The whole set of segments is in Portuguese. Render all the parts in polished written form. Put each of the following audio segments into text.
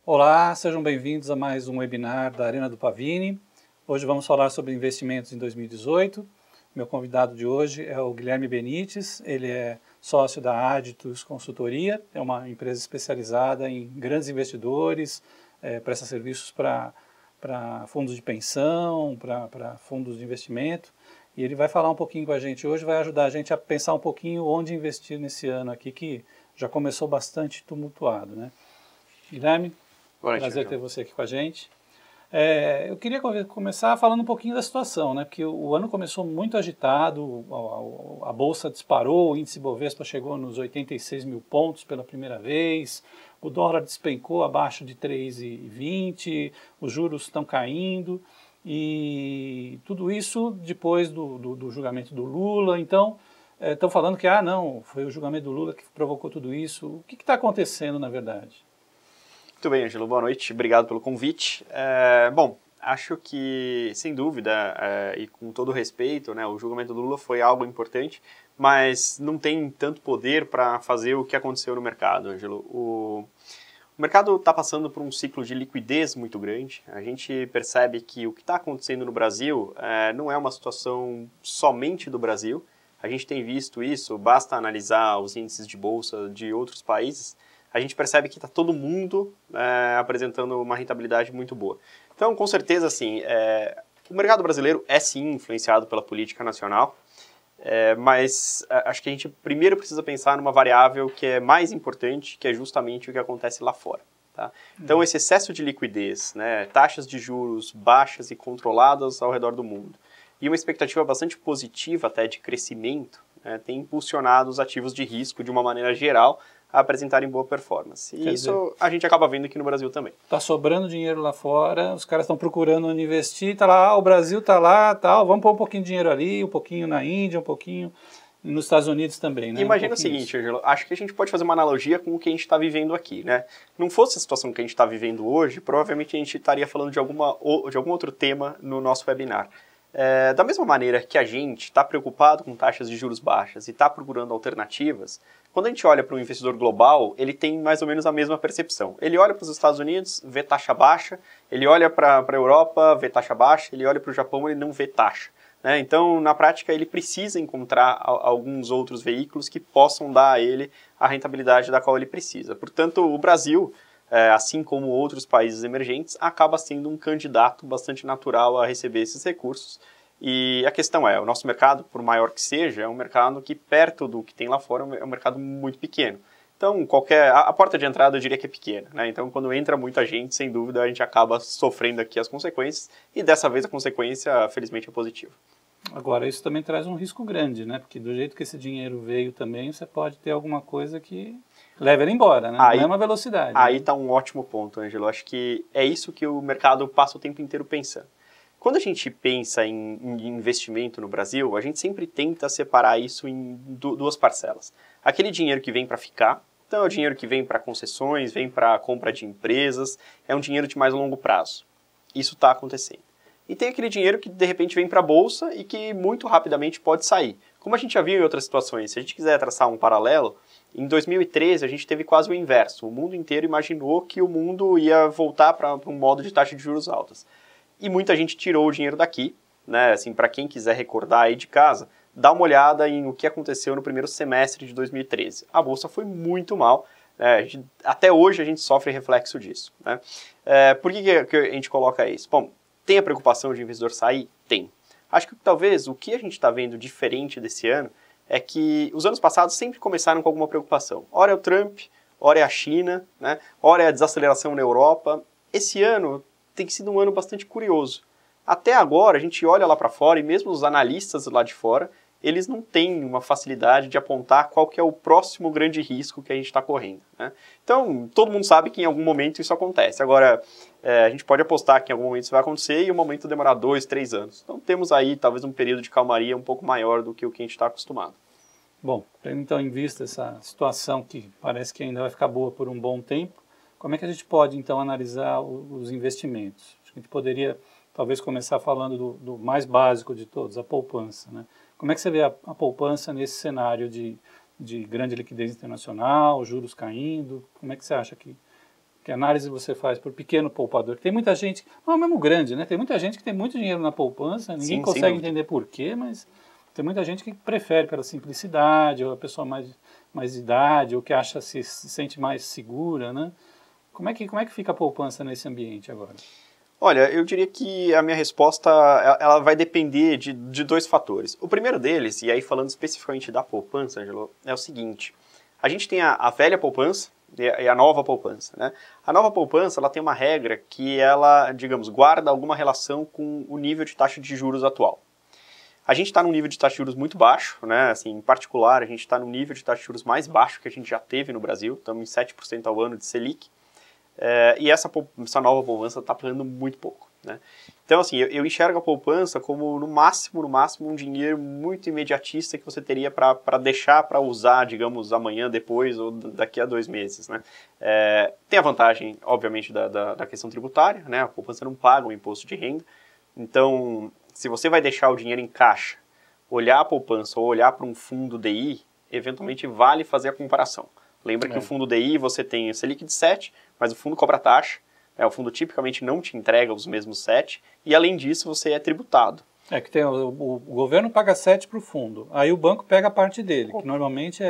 Olá, sejam bem-vindos a mais um webinar da Arena do Pavini. Hoje vamos falar sobre investimentos em 2018. Meu convidado de hoje é o Guilherme Benites, ele é sócio da Aditus Consultoria, é uma empresa especializada em grandes investidores, presta serviços para fundos de pensão, para fundos de investimento. E ele vai falar um pouquinho com a gente hoje, vai ajudar a gente a pensar um pouquinho onde investir nesse ano aqui, que já começou bastante tumultuado, né? Guilherme, prazer ter você aqui com a gente. Eu queria começar falando um pouquinho da situação, né? Porque o ano começou muito agitado, a Bolsa disparou, o índice Bovespa chegou nos 86 mil pontos pela primeira vez, o dólar despencou abaixo de 3,20, os juros estão caindo, e tudo isso depois do julgamento do Lula. Então, estão falando que, não, foi o julgamento do Lula que provocou tudo isso. O que está acontecendo, na verdade? Muito bem, Ângelo, boa noite, obrigado pelo convite. Bom, acho que, sem dúvida, e com todo respeito, né, o julgamento do Lula foi algo importante, mas não tem tanto poder para fazer o que aconteceu no mercado, Ângelo. O mercado está passando por um ciclo de liquidez muito grande. A gente percebe que o que está acontecendo no Brasil não é uma situação somente do Brasil. A gente tem visto isso, basta analisar os índices de bolsa de outros países. A gente percebe que está todo mundo apresentando uma rentabilidade muito boa. Então, com certeza, assim, o mercado brasileiro é sim influenciado pela política nacional, mas acho que a gente primeiro precisa pensar numa variável que é mais importante, que é justamente o que acontece lá fora. Tá? Então, esse excesso de liquidez, né, taxas de juros baixas e controladas ao redor do mundo, e uma expectativa bastante positiva até de crescimento, tem impulsionado os ativos de risco de uma maneira geral a apresentarem boa performance. E isso a gente acaba vendo aqui no Brasil também. Está sobrando dinheiro lá fora, os caras estão procurando onde investir, tá lá, o Brasil está lá, tal, vamos pôr um pouquinho de dinheiro ali, um pouquinho na Índia, um pouquinho nos Estados Unidos também, né? Imagina o seguinte, Angelo, acho que a gente pode fazer uma analogia com o que a gente está vivendo aqui, né? Não fosse a situação que a gente está vivendo hoje, provavelmente a gente estaria falando de algum outro tema no nosso webinar. Da mesma maneira que a gente está preocupado com taxas de juros baixas e está procurando alternativas, quando a gente olha para um investidor global, ele tem mais ou menos a mesma percepção. Ele olha para os Estados Unidos, vê taxa baixa, ele olha para a Europa, vê taxa baixa, ele olha para o Japão, ele não vê taxa. Né? Então, na prática, ele precisa encontrar alguns outros veículos que possam dar a ele a rentabilidade da qual ele precisa. Portanto, o Brasil, assim como outros países emergentes, acaba sendo um candidato bastante natural a receber esses recursos. E a questão o nosso mercado, por maior que seja, é um mercado que, perto do que tem lá fora, é um mercado muito pequeno. Então, a porta de entrada eu diria que é pequena, né? Então, quando entra muita gente, sem dúvida, a gente acaba sofrendo aqui as consequências, e dessa vez a consequência, felizmente, é positiva. Agora, isso também traz um risco grande, né? Porque do jeito que esse dinheiro veio também, você pode ter alguma coisa que leva ele embora, né? Não é uma velocidade. Aí está um ótimo ponto, Ângelo. Acho que é isso que o mercado passa o tempo inteiro pensando. Quando a gente pensa em investimento no Brasil, a gente sempre tenta separar isso em duas parcelas. Aquele dinheiro que vem para ficar, então é o dinheiro que vem para concessões, vem para compra de empresas, é um dinheiro de mais longo prazo. Isso está acontecendo. E tem aquele dinheiro que de repente vem para a Bolsa e que muito rapidamente pode sair. Como a gente já viu em outras situações, se a gente quiser traçar um paralelo, em 2013 a gente teve quase o inverso. O mundo inteiro imaginou que o mundo ia voltar para um modo de taxa de juros altas. E muita gente tirou o dinheiro daqui, né? Assim, para quem quiser recordar aí de casa, dá uma olhada em o que aconteceu no primeiro semestre de 2013. A Bolsa foi muito mal, né? Até hoje a gente sofre reflexo disso, né? Por que a gente coloca isso? Bom, tem a preocupação de o investidor sair? Tem. Acho que talvez o que a gente está vendo diferente desse ano é que os anos passados sempre começaram com alguma preocupação. Ora é o Trump, ora é a China, né? Ora é a desaceleração na Europa. Esse ano tem sido um ano bastante curioso. Até agora, a gente olha lá para fora e mesmo os analistas lá de fora, eles não têm uma facilidade de apontar qual que é o próximo grande risco que a gente está correndo. Né? Então, todo mundo sabe que em algum momento isso acontece. Agora, a gente pode apostar que em algum momento isso vai acontecer e o momento demorar 2, 3 anos. Então, temos aí talvez um período de calmaria um pouco maior do que o que a gente está acostumado. Bom, então, em vista dessa situação que parece que ainda vai ficar boa por um bom tempo, como é que a gente pode, então, analisar os investimentos? Acho que a gente poderia, talvez, começar falando do mais básico de todos, a poupança, né? Como é que você vê a poupança nesse cenário de grande liquidez internacional, juros caindo? Como é que você acha que Que análise você faz por pequeno poupador? Tem muita gente, não mesmo grande, né? Tem muita gente que tem muito dinheiro na poupança, ninguém consegue entender por quê, mas tem muita gente que prefere pela simplicidade, ou a pessoa mais de idade, ou que acha se sente mais segura, né? Como é que fica a poupança nesse ambiente agora? Olha, eu diria que a minha resposta ela vai depender de dois fatores. O primeiro deles, e aí falando especificamente da poupança, Angelo, é o seguinte. A gente tem a velha poupança e a nova poupança, né? A nova poupança, ela tem uma regra que ela, digamos, guarda alguma relação com o nível de taxa de juros atual. A gente está num nível de taxa de juros muito baixo, né? Assim, em particular, a gente está no nível de taxa de juros mais baixo que a gente já teve no Brasil, estamos em 7% ao ano de Selic. E essa nova poupança está pagando muito pouco, né? Então, assim, eu enxergo a poupança como, no máximo, um dinheiro muito imediatista que você teria para deixar para usar, digamos, amanhã, depois ou daqui a 2 meses, né? Tem a vantagem, obviamente, da questão tributária, né? A poupança não paga o imposto de renda. Então, se você vai deixar o dinheiro em caixa, olhar a poupança ou olhar para um fundo DI, eventualmente vale fazer a comparação. Lembra que o fundo DI você tem o Selic de 7, mas o fundo cobra taxa, o fundo tipicamente não te entrega os mesmos 7, e além disso você é tributado. Que tem o governo paga 7 para o fundo, aí o banco pega a parte dele, que normalmente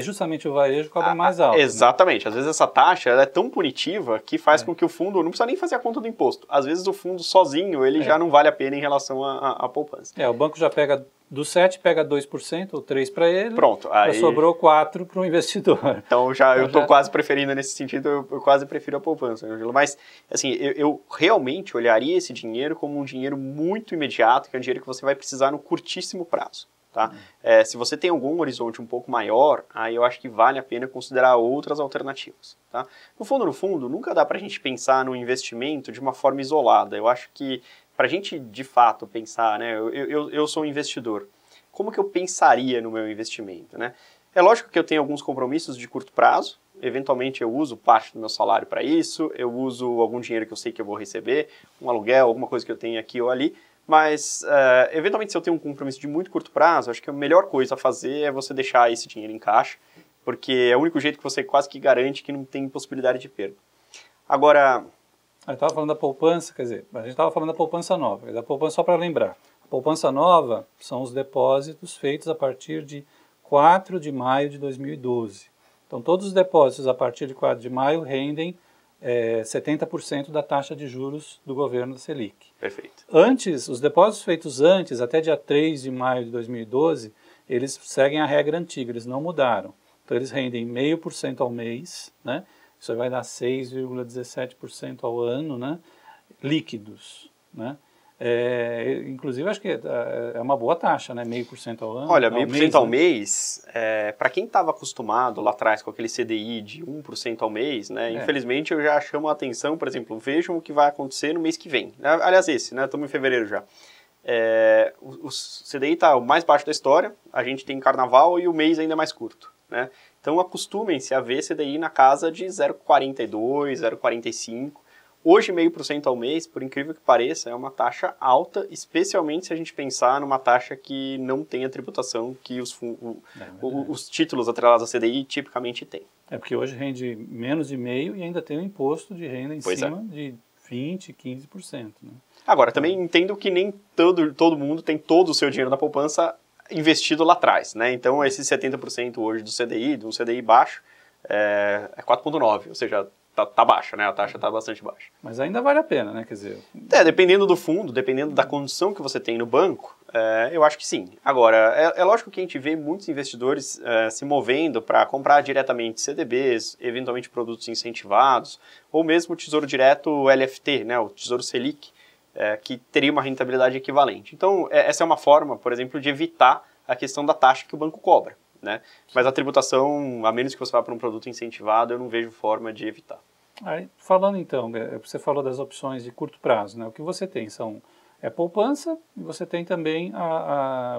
justamente o varejo cobra mais alto. Exatamente, né? Às vezes essa taxa ela é tão punitiva que faz com que o fundo não precisa nem fazer a conta do imposto. Às vezes o fundo sozinho ele já não vale a pena em relação à poupança. O banco já pega do 7, pega 2% ou 3% para ele, pronto, aí já sobrou 4% para o investidor. Então eu estou quase preferindo nesse sentido, eu quase prefiro a poupança, Angelo. Mas assim, eu realmente olharia esse dinheiro como um dinheiro muito imediato, que é um dinheiro que você vai precisar no curtíssimo prazo. Tá? Se você tem algum horizonte um pouco maior, aí eu acho que vale a pena considerar outras alternativas. Tá? No fundo, nunca dá para a gente pensar no investimento de uma forma isolada. Eu acho que para a gente, de fato, pensar, né, eu sou um investidor, como que eu pensaria no meu investimento? Né? É lógico que eu tenho alguns compromissos de curto prazo, eventualmente eu uso parte do meu salário para isso, eu uso algum dinheiro que eu sei que eu vou receber, um aluguel, alguma coisa que eu tenho aqui ou ali, mas, eventualmente, se eu tenho um compromisso de muito curto prazo, acho que a melhor coisa a fazer é você deixar esse dinheiro em caixa, porque é o único jeito que você quase que garante que não tem possibilidade de perda. Agora... Eu estava falando da poupança, quer dizer, a gente estava falando da poupança nova, da poupança só para lembrar. A poupança nova são os depósitos feitos a partir de 4 de maio de 2012. Então, todos os depósitos a partir de 4 de maio rendem 70% da taxa de juros do governo da Selic. Perfeito. Os depósitos feitos antes, até dia 3 de maio de 2012, eles seguem a regra antiga, eles não mudaram. Então, eles rendem 0,5% ao mês, né? Isso vai dar 6,17% ao ano, né? Líquidos, né? Inclusive, acho que é uma boa taxa, né? 0,5% ao ano. Olha, 0,5% ao mês, para quem estava acostumado lá atrás com aquele CDI de 1% ao mês, né? Infelizmente, eu já chamo a atenção, por exemplo, vejam o que vai acontecer no mês que vem. Aliás, né? Estamos em fevereiro já. O CDI está o mais baixo da história, a gente tem carnaval e o mês ainda é mais curto, né? Então, acostumem-se a ver CDI na casa de 0,42, 0,45. Hoje, 0,5% ao mês, por incrível que pareça, é uma taxa alta, especialmente se a gente pensar numa taxa que não tem a tributação que os títulos atrelados à CDI tipicamente têm. Porque hoje rende menos de meio e ainda tem o imposto de renda em cima de 20%, 15%. Né? Agora, também entendo que nem todo mundo tem todo o seu dinheiro na poupança investido lá atrás, né? Então, esse 70% hoje do CDI, de um CDI baixo, é 4,9%, ou seja, tá baixa, né? A taxa está bastante baixa. Mas ainda vale a pena, né? Quer dizer... dependendo do fundo, dependendo da condição que você tem no banco, eu acho que sim. Agora, é lógico que a gente vê muitos investidores se movendo para comprar diretamente CDBs, eventualmente produtos incentivados, ou mesmo o Tesouro Direto LFT, né? O Tesouro Selic, que teria uma rentabilidade equivalente. Então, essa é uma forma, por exemplo, de evitar a questão da taxa que o banco cobra, né? Mas a tributação, a menos que você vá para um produto incentivado, eu não vejo forma de evitar. Aí, falando então, você falou das opções de curto prazo, né? O que você tem são poupança e você tem também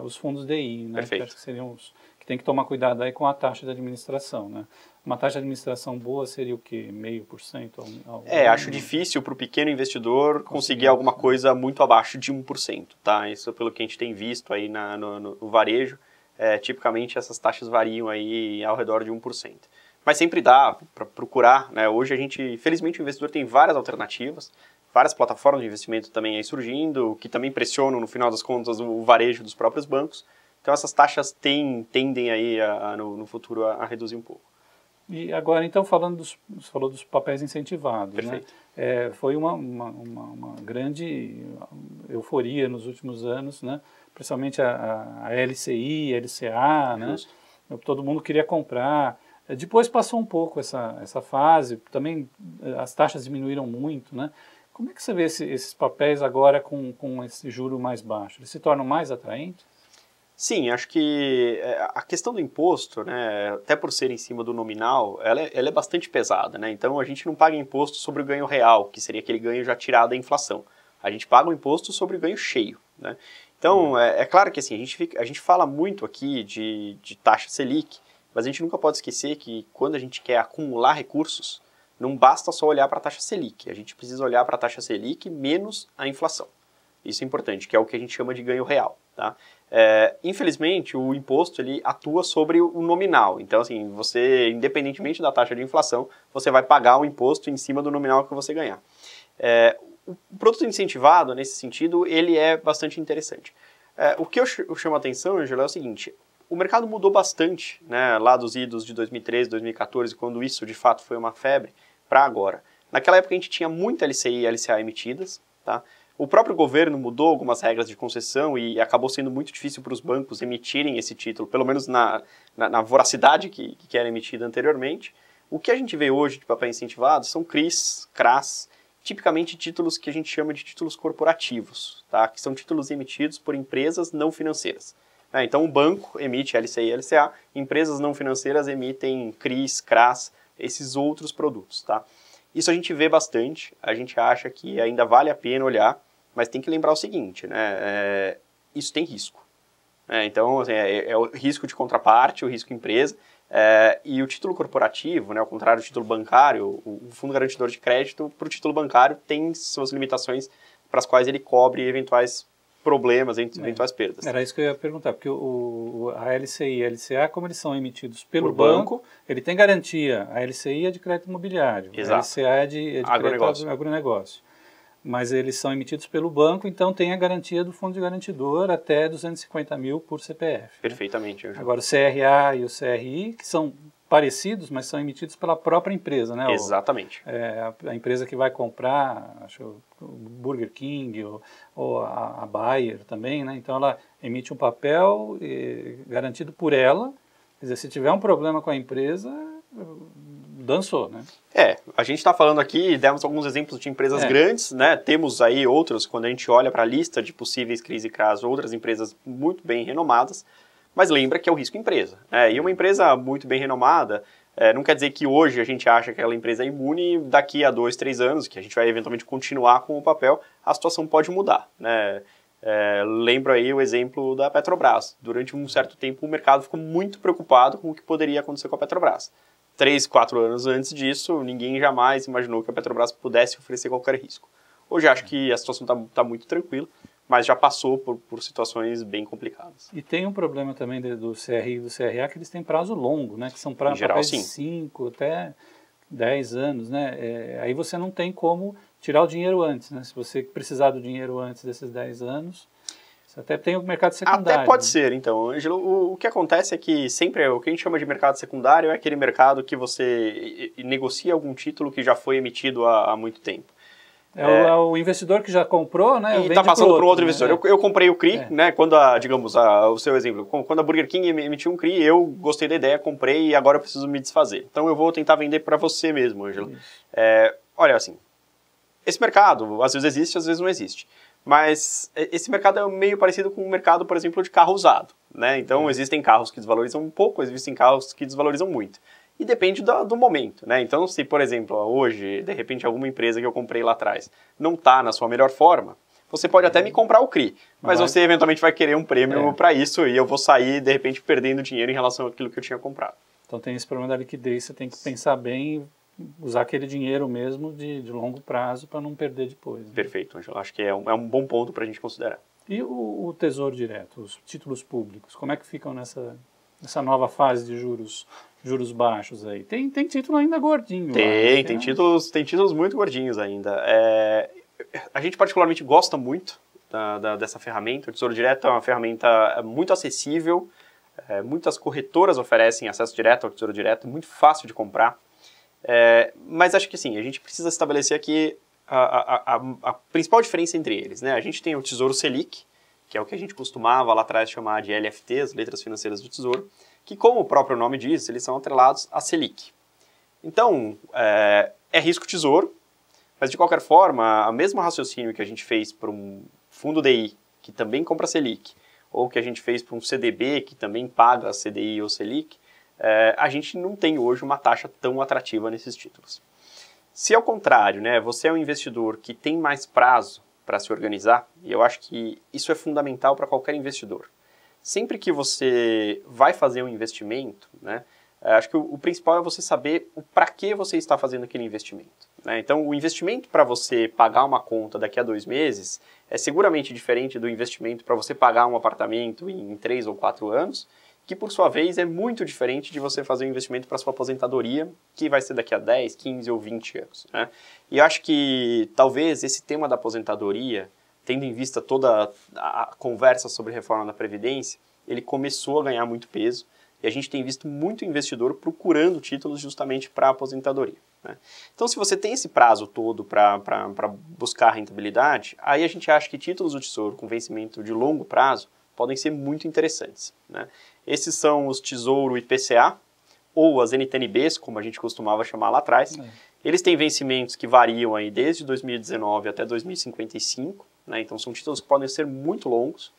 os fundos DI, né? Perfeito. Que acho que seriam que tem que tomar cuidado aí com a taxa de administração, né? Uma taxa de administração boa seria o quê? 0,5% ao ano? Acho difícil para o pequeno investidor conseguir alguma coisa muito abaixo de 1%, tá? Isso pelo que a gente tem visto aí no varejo. Tipicamente essas taxas variam aí ao redor de 1%. mas sempre dá para procurar, né? Hoje a gente, felizmente o investidor tem várias alternativas, várias plataformas de investimento também aí surgindo, que também pressionam, no final das contas, o varejo dos próprios bancos. Então essas taxas tendem aí no futuro a reduzir um pouco. E agora, então, você falou dos papéis incentivados, Perfeito. né? Foi uma grande euforia nos últimos anos, né? Principalmente a LCI, LCA, né? Todo mundo queria comprar. Depois passou um pouco essa fase, também as taxas diminuíram muito, né? Como é que você vê esses papéis agora com esse juro mais baixo? Eles se tornam mais atraentes? Sim, acho que a questão do imposto, né, até por ser em cima do nominal, ela é bastante pesada, né? Então a gente não paga imposto sobre o ganho real, que seria aquele ganho já tirado da inflação. A gente paga o imposto sobre o ganho cheio, né? Então é claro que assim, a gente fala muito aqui de taxa Selic, mas a gente nunca pode esquecer que quando a gente quer acumular recursos, não basta só olhar para a taxa Selic, a gente precisa olhar para a taxa Selic menos a inflação. Isso é importante, que é o que a gente chama de ganho real, tá? Infelizmente, o imposto ele atua sobre o nominal. Então, assim, você, independentemente da taxa de inflação, você vai pagar o imposto em cima do nominal que você ganhar. O produto incentivado, nesse sentido, ele é bastante interessante. O que eu chamo a atenção, Angela, é o seguinte: o mercado mudou bastante, né, lá dos idos de 2013, 2014, quando isso de fato foi uma febre, para agora. Naquela época a gente tinha muita LCI e LCA emitidas, tá? O próprio governo mudou algumas regras de concessão e acabou sendo muito difícil para os bancos emitirem esse título, pelo menos na voracidade que era emitida anteriormente. O que a gente vê hoje de papéis incentivados são CRIs, CRAs, tipicamente títulos que a gente chama de títulos corporativos, tá? Que são títulos emitidos por empresas não financeiras. Então o banco emite LCI e LCA, empresas não financeiras emitem CRIs, CRAs, esses outros produtos. Tá? Isso a gente vê bastante, a gente acha que ainda vale a pena olhar, mas tem que lembrar o seguinte, né? Isso tem risco. Então, assim, é o risco de contraparte, o risco empresa, e o título corporativo, né, ao contrário do título bancário, o fundo garantidor de crédito, para o título bancário, tem suas limitações para as quais ele cobre eventuais problemas, eventuais perdas. Era isso que eu ia perguntar, porque a LCI e a LCA, como eles são emitidos pelo banco, ele tem garantia. A LCI é de crédito imobiliário, exato. A LCA é de crédito agronegócio. Mas eles são emitidos pelo banco, então tem a garantia do fundo de garantidor até 250 mil por CPF. Perfeitamente. Né? Agora o CRA e o CRI, que são parecidos, mas são emitidos pela própria empresa, né? Exatamente. A empresa que vai comprar, acho, o Burger King ou a Bayer também, né? Então ela emite um papel garantido por ela. Quer dizer, se tiver um problema com a empresa, dançou, né? A gente está falando aqui, demos alguns exemplos de empresas grandes, né? Temos aí outros, quando a gente olha para a lista de possíveis CRIs e CRAs, outras empresas muito bem renomadas, mas lembra que é o risco empresa. E uma empresa muito bem renomada, não quer dizer que hoje a gente acha que aquela empresa é imune e daqui a 2, 3 anos, que a gente vai eventualmente continuar com o papel, a situação pode mudar, né? Lembro aí o exemplo da Petrobras. Durante um certo tempo o mercado ficou muito preocupado com o que poderia acontecer com a Petrobras. 3, 4 anos antes disso, ninguém jamais imaginou que a Petrobras pudesse oferecer qualquer risco. Hoje acho que a situação está muito tranquila, mas já passou por situações bem complicadas. E tem um problema também do CRI e do CRA, que eles têm prazo longo, né? Que são papéis de 5 até 10 anos, né? Aí você não tem como tirar o dinheiro antes, né? Se você precisar do dinheiro antes desses 10 anos, você até tem o mercado secundário. Até pode ser, então, Ângelo. O que acontece é que sempre o que a gente chama de mercado secundário é aquele mercado que você negocia algum título que já foi emitido há muito tempo. O investidor que já comprou, né? E está passando para outro investidor. Né? Eu comprei o CRI, né? Quando digamos, o seu exemplo, quando a Burger King emitiu um CRI, eu gostei da ideia, comprei e agora eu preciso me desfazer. Então eu vou tentar vender para você mesmo, Ângelo. Olha, assim, esse mercado às vezes existe, às vezes não existe. Mas esse mercado é meio parecido com o mercado, por exemplo, de carro usado, né? Então existem carros que desvalorizam um pouco, existem carros que desvalorizam muito. E depende do momento, né? Então, se, por exemplo, hoje, de repente, alguma empresa que eu comprei lá atrás não está na sua melhor forma, você pode até me comprar o CRI, mas você eventualmente vai querer um prêmio para isso e eu vou sair, de repente, perdendo dinheiro em relação àquilo que eu tinha comprado. Então tem esse problema da liquidez, você tem que pensar bem, usar aquele dinheiro mesmo de longo prazo para não perder depois. Né? Perfeito, Angelo. Acho que é um bom ponto para a gente considerar. E o Tesouro Direto, os títulos públicos, como é que ficam nessa nova fase de juros juros baixos aí? Tem título ainda gordinho. Tem títulos muito gordinhos ainda. A gente particularmente gosta muito dessa ferramenta. O Tesouro Direto é uma ferramenta muito acessível. Muitas corretoras oferecem acesso direto ao Tesouro Direto, muito fácil de comprar. Mas acho que sim, a gente precisa estabelecer aqui a principal diferença entre eles, né? A gente tem o Tesouro Selic, que é o que a gente costumava lá atrás chamar de LFT, as letras financeiras do Tesouro, que, como o próprio nome diz, eles são atrelados à Selic. Então, é risco tesouro, mas de qualquer forma, o mesmo raciocínio que a gente fez para um fundo DI, que também compra Selic, ou que a gente fez para um CDB, que também paga CDI ou Selic, a gente não tem hoje uma taxa tão atrativa nesses títulos. Se ao contrário, né, você é um investidor que tem mais prazo para se organizar, e eu acho que isso é fundamental para qualquer investidor. Sempre que você vai fazer um investimento, né, acho que o principal é você saber para que você está fazendo aquele investimento, né? Então, o investimento para você pagar uma conta daqui a 2 meses é seguramente diferente do investimento para você pagar um apartamento em 3 ou 4 anos, que por sua vez é muito diferente de você fazer um investimento para sua aposentadoria, que vai ser daqui a 10, 15 ou 20 anos, né? E eu acho que talvez esse tema da aposentadoria, tendo em vista toda a conversa sobre reforma da Previdência, ele começou a ganhar muito peso e a gente tem visto muito investidor procurando títulos justamente para a aposentadoria, né? Então, se você tem esse prazo todo para buscar rentabilidade, aí a gente acha que títulos do Tesouro com vencimento de longo prazo podem ser muito interessantes, né? Esses são os Tesouro IPCA, ou as NTNBs, como a gente costumava chamar lá atrás. Eles têm vencimentos que variam aí desde 2019 até 2055, né? Então são títulos que podem ser muito longos.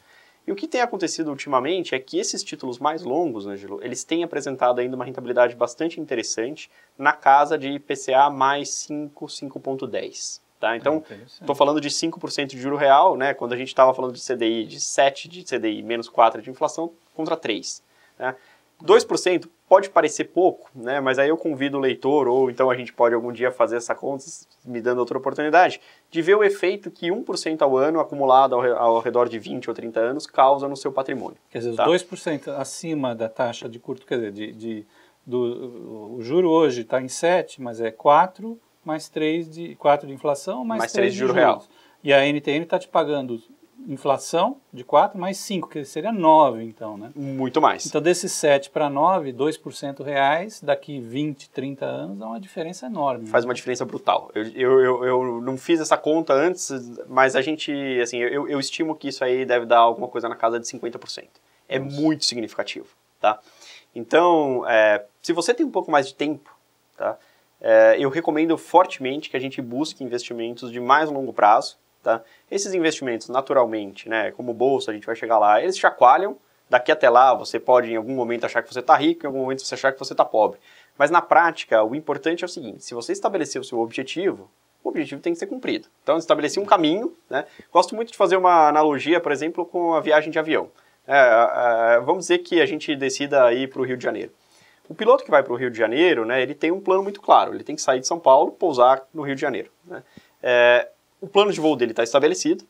E o que tem acontecido ultimamente é que esses títulos mais longos, Ângelo, eles têm apresentado ainda uma rentabilidade bastante interessante na casa de IPCA mais 5, 5,10. Tá? Então, estou falando de 5% de juro real, né? Quando a gente estava falando de CDI, de 7 de CDI menos 4 de inflação, contra 3. Né? 2% pode parecer pouco, né? Mas aí eu convido o leitor, ou então a gente pode algum dia fazer essa conta, me dando outra oportunidade, de ver o efeito que 1% ao ano, acumulado ao redor de 20 ou 30 anos, causa no seu patrimônio. Quer dizer, tá? 2% acima da taxa de curto, quer dizer, o juro hoje está em 7, mas é 4 mais 4 de inflação, mais 3 de juro juros. real. E a NTN está te pagando inflação de 4 mais 5, que seria 9, então, né? Muito mais. Então, desses 7 para 9, 2% reais, daqui 20, 30 anos, dá uma diferença enorme. Faz uma diferença brutal. Eu não fiz essa conta antes, mas a gente, assim, eu estimo que isso aí deve dar alguma coisa na casa de 50%. É muito significativo, tá? Então, se você tem um pouco mais de tempo, tá? Eu recomendo fortemente que a gente busque investimentos de mais longo prazo, tá? Esses investimentos, naturalmente, né, como bolsa, a gente vai chegar lá, eles chacoalham, daqui até lá você pode em algum momento achar que você está rico, em algum momento você achar que você está pobre. Mas na prática, o importante é o seguinte, se você estabelecer o seu objetivo, o objetivo tem que ser cumprido. Então, estabeleci um caminho, né? Gosto muito de fazer uma analogia, por exemplo, com a viagem de avião. Vamos dizer que a gente decida ir para o Rio de Janeiro. O piloto que vai para o Rio de Janeiro, né, ele tem um plano muito claro. Ele tem que sair de São Paulo, pousar no Rio de Janeiro, né? O plano de voo dele está estabelecido,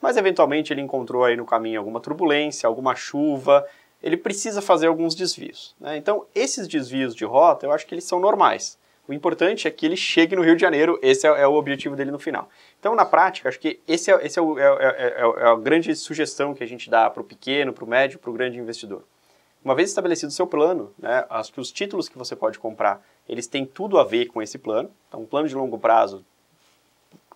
mas eventualmente ele encontrou aí no caminho alguma turbulência, alguma chuva, ele precisa fazer alguns desvios, né? Então, esses desvios de rota, eu acho que eles são normais. O importante é que ele chegue no Rio de Janeiro, esse é o objetivo dele no final. Então, na prática, acho que esse é a grande sugestão que a gente dá para o pequeno, para o médio, para o grande investidor. Uma vez estabelecido o seu plano, né, acho que os títulos que você pode comprar, eles têm tudo a ver com esse plano. Então, um plano de longo prazo,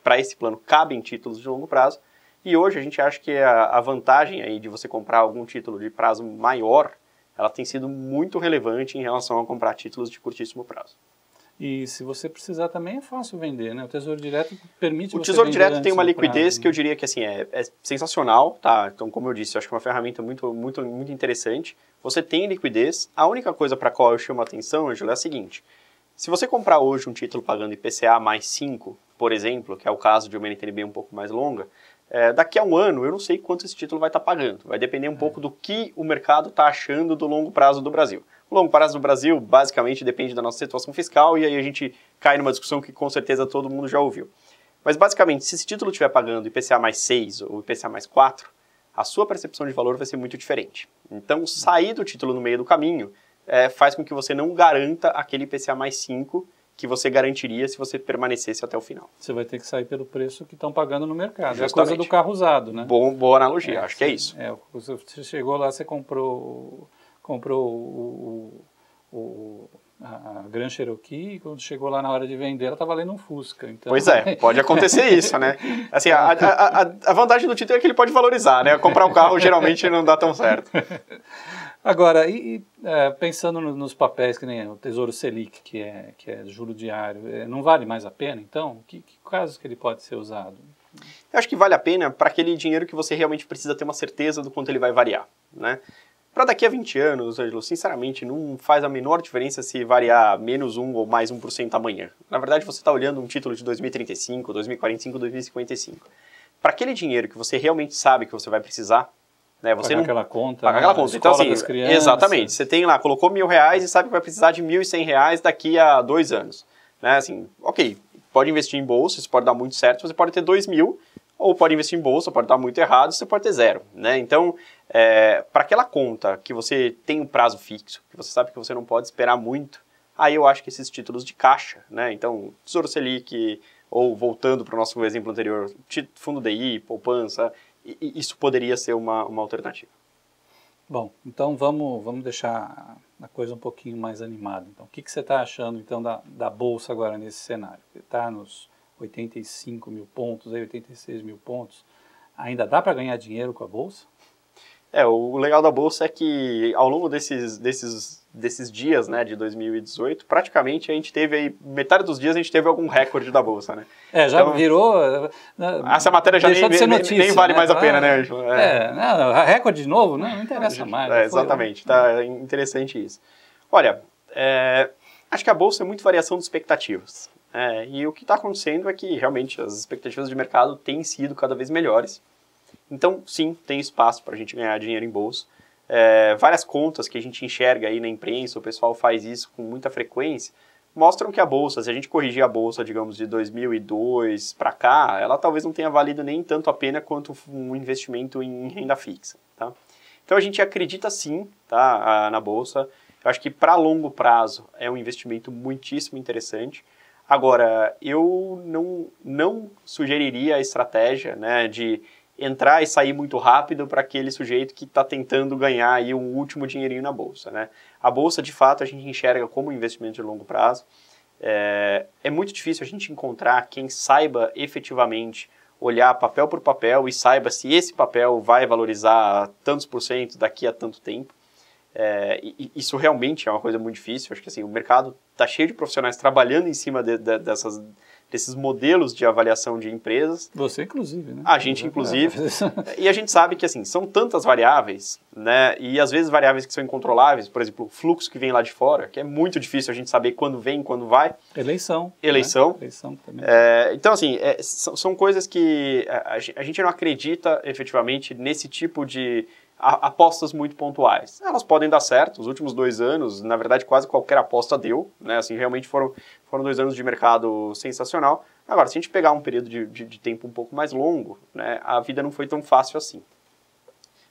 para esse plano, cabem títulos de longo prazo. E hoje a gente acha que a vantagem aí de você comprar algum título de prazo maior, ela tem sido muito relevante em relação a comprar títulos de curtíssimo prazo. E se você precisar também é fácil vender, né? O Tesouro Direto permite você vender. O Tesouro Direto tem uma liquidez prazo, que eu diria que assim, é sensacional, tá? Então, como eu disse, eu acho que é uma ferramenta muito, muito, muito interessante. Você tem liquidez. A única coisa para a qual eu chamo a atenção, Ângelo, é a seguinte. Se você comprar hoje um título pagando IPCA mais 5, por exemplo, que é o caso de uma NTNB um pouco mais longa, daqui a um ano eu não sei quanto esse título vai estar pagando. Vai depender um pouco do que o mercado está achando do longo prazo do Brasil. O longo prazo do Brasil basicamente depende da nossa situação fiscal e aí a gente cai numa discussão que com certeza todo mundo já ouviu. Mas basicamente, se esse título estiver pagando IPCA mais 6 ou IPCA mais 4, a sua percepção de valor vai ser muito diferente. Então, sair do título no meio do caminho faz com que você não garanta aquele IPCA mais 5 que você garantiria se você permanecesse até o final. Você vai ter que sair pelo preço que estão pagando no mercado. Justamente. É a coisa do carro usado, né? Boa analogia, acho que é isso. Você chegou lá, você comprou a Grand Cherokee, e quando chegou lá na hora de vender, ela está valendo um Fusca. Então... Pois é, pode acontecer isso, né? Assim, a vantagem do título é que ele pode valorizar, né? Comprar um carro geralmente não dá tão certo. Agora, pensando nos papéis, que nem o Tesouro Selic, que é juro diário, não vale mais a pena, então? Que casos que ele pode ser usado? Eu acho que vale a pena para aquele dinheiro que você realmente precisa ter uma certeza do quanto ele vai variar, né? Para daqui a 20 anos, Ângelo, sinceramente, não faz a menor diferença se variar menos 1 ou mais 1% amanhã. Na verdade, você está olhando um título de 2035, 2045, 2055. Para aquele dinheiro que você realmente sabe que você vai precisar, né, você pagar aquela conta. Pagar aquela conta. Então, assim, exatamente. Você tem lá, colocou R$1.000 e sabe que vai precisar de R$1.100 daqui a 2 anos. Né, assim, ok, pode investir em bolsa, isso pode dar muito certo, você pode ter 2.000, ou pode investir em bolsa, pode dar muito errado, você pode ter 0. Né? Então, para aquela conta que você tem um prazo fixo, que você sabe que você não pode esperar muito, aí eu acho que esses títulos de caixa, né? Então, Tesouro Selic, ou voltando para o nosso exemplo anterior, fundo DI, poupança, isso poderia ser uma alternativa. Bom, então vamos deixar a coisa um pouquinho mais animada. Então, o que você está achando então da Bolsa agora nesse cenário? Está nos 85 mil pontos, 86 mil pontos. Ainda dá para ganhar dinheiro com a Bolsa? O legal da Bolsa é que ao longo desses dias, né, de 2018, praticamente a gente teve aí, metade dos dias a gente teve algum recorde da Bolsa, né? Já então, virou... Essa matéria já nem vale, né, mais a pena, né, Ângelo? Recorde de novo, não interessa mais. Exatamente, tá interessante isso. Olha, acho que a Bolsa é muito variação de expectativas. E o que está acontecendo é que realmente as expectativas de mercado têm sido cada vez melhores. Então, sim, tem espaço para a gente ganhar dinheiro em bolsa. Várias contas que a gente enxerga aí na imprensa, o pessoal faz isso com muita frequência, mostram que a bolsa, se a gente corrigir a bolsa, digamos, de 2002 para cá, ela talvez não tenha valido nem tanto a pena quanto um investimento em renda fixa. Tá? Então, a gente acredita sim, tá, na bolsa. Eu acho que para longo prazo é um investimento muitíssimo interessante. Agora, eu não sugeriria a estratégia, né, de entrar e sair muito rápido para aquele sujeito que está tentando ganhar aí um último dinheirinho na Bolsa. Né? A Bolsa, de fato, a gente enxerga como um investimento de longo prazo. É muito difícil a gente encontrar quem saiba efetivamente olhar papel por papel e saiba se esse papel vai valorizar tantos por cento daqui a tanto tempo. Isso realmente é uma coisa muito difícil. Acho que assim, o mercado está cheio de profissionais trabalhando em cima desses modelos de avaliação de empresas. Você, inclusive, né? A gente, inclusive. E a gente sabe que assim, são tantas variáveis, né? E às vezes variáveis que são incontroláveis, por exemplo, o fluxo que vem lá de fora, que é muito difícil a gente saber quando vem, quando vai. Eleição. Né? Eleição também. Então, assim, são coisas que a gente não acredita efetivamente nesse tipo de apostas muito pontuais. Elas podem dar certo, os últimos 2 anos, na verdade, quase qualquer aposta deu, né? Assim, realmente foram 2 anos de mercado sensacional. Agora, se a gente pegar um período de tempo um pouco mais longo, né, a vida não foi tão fácil assim.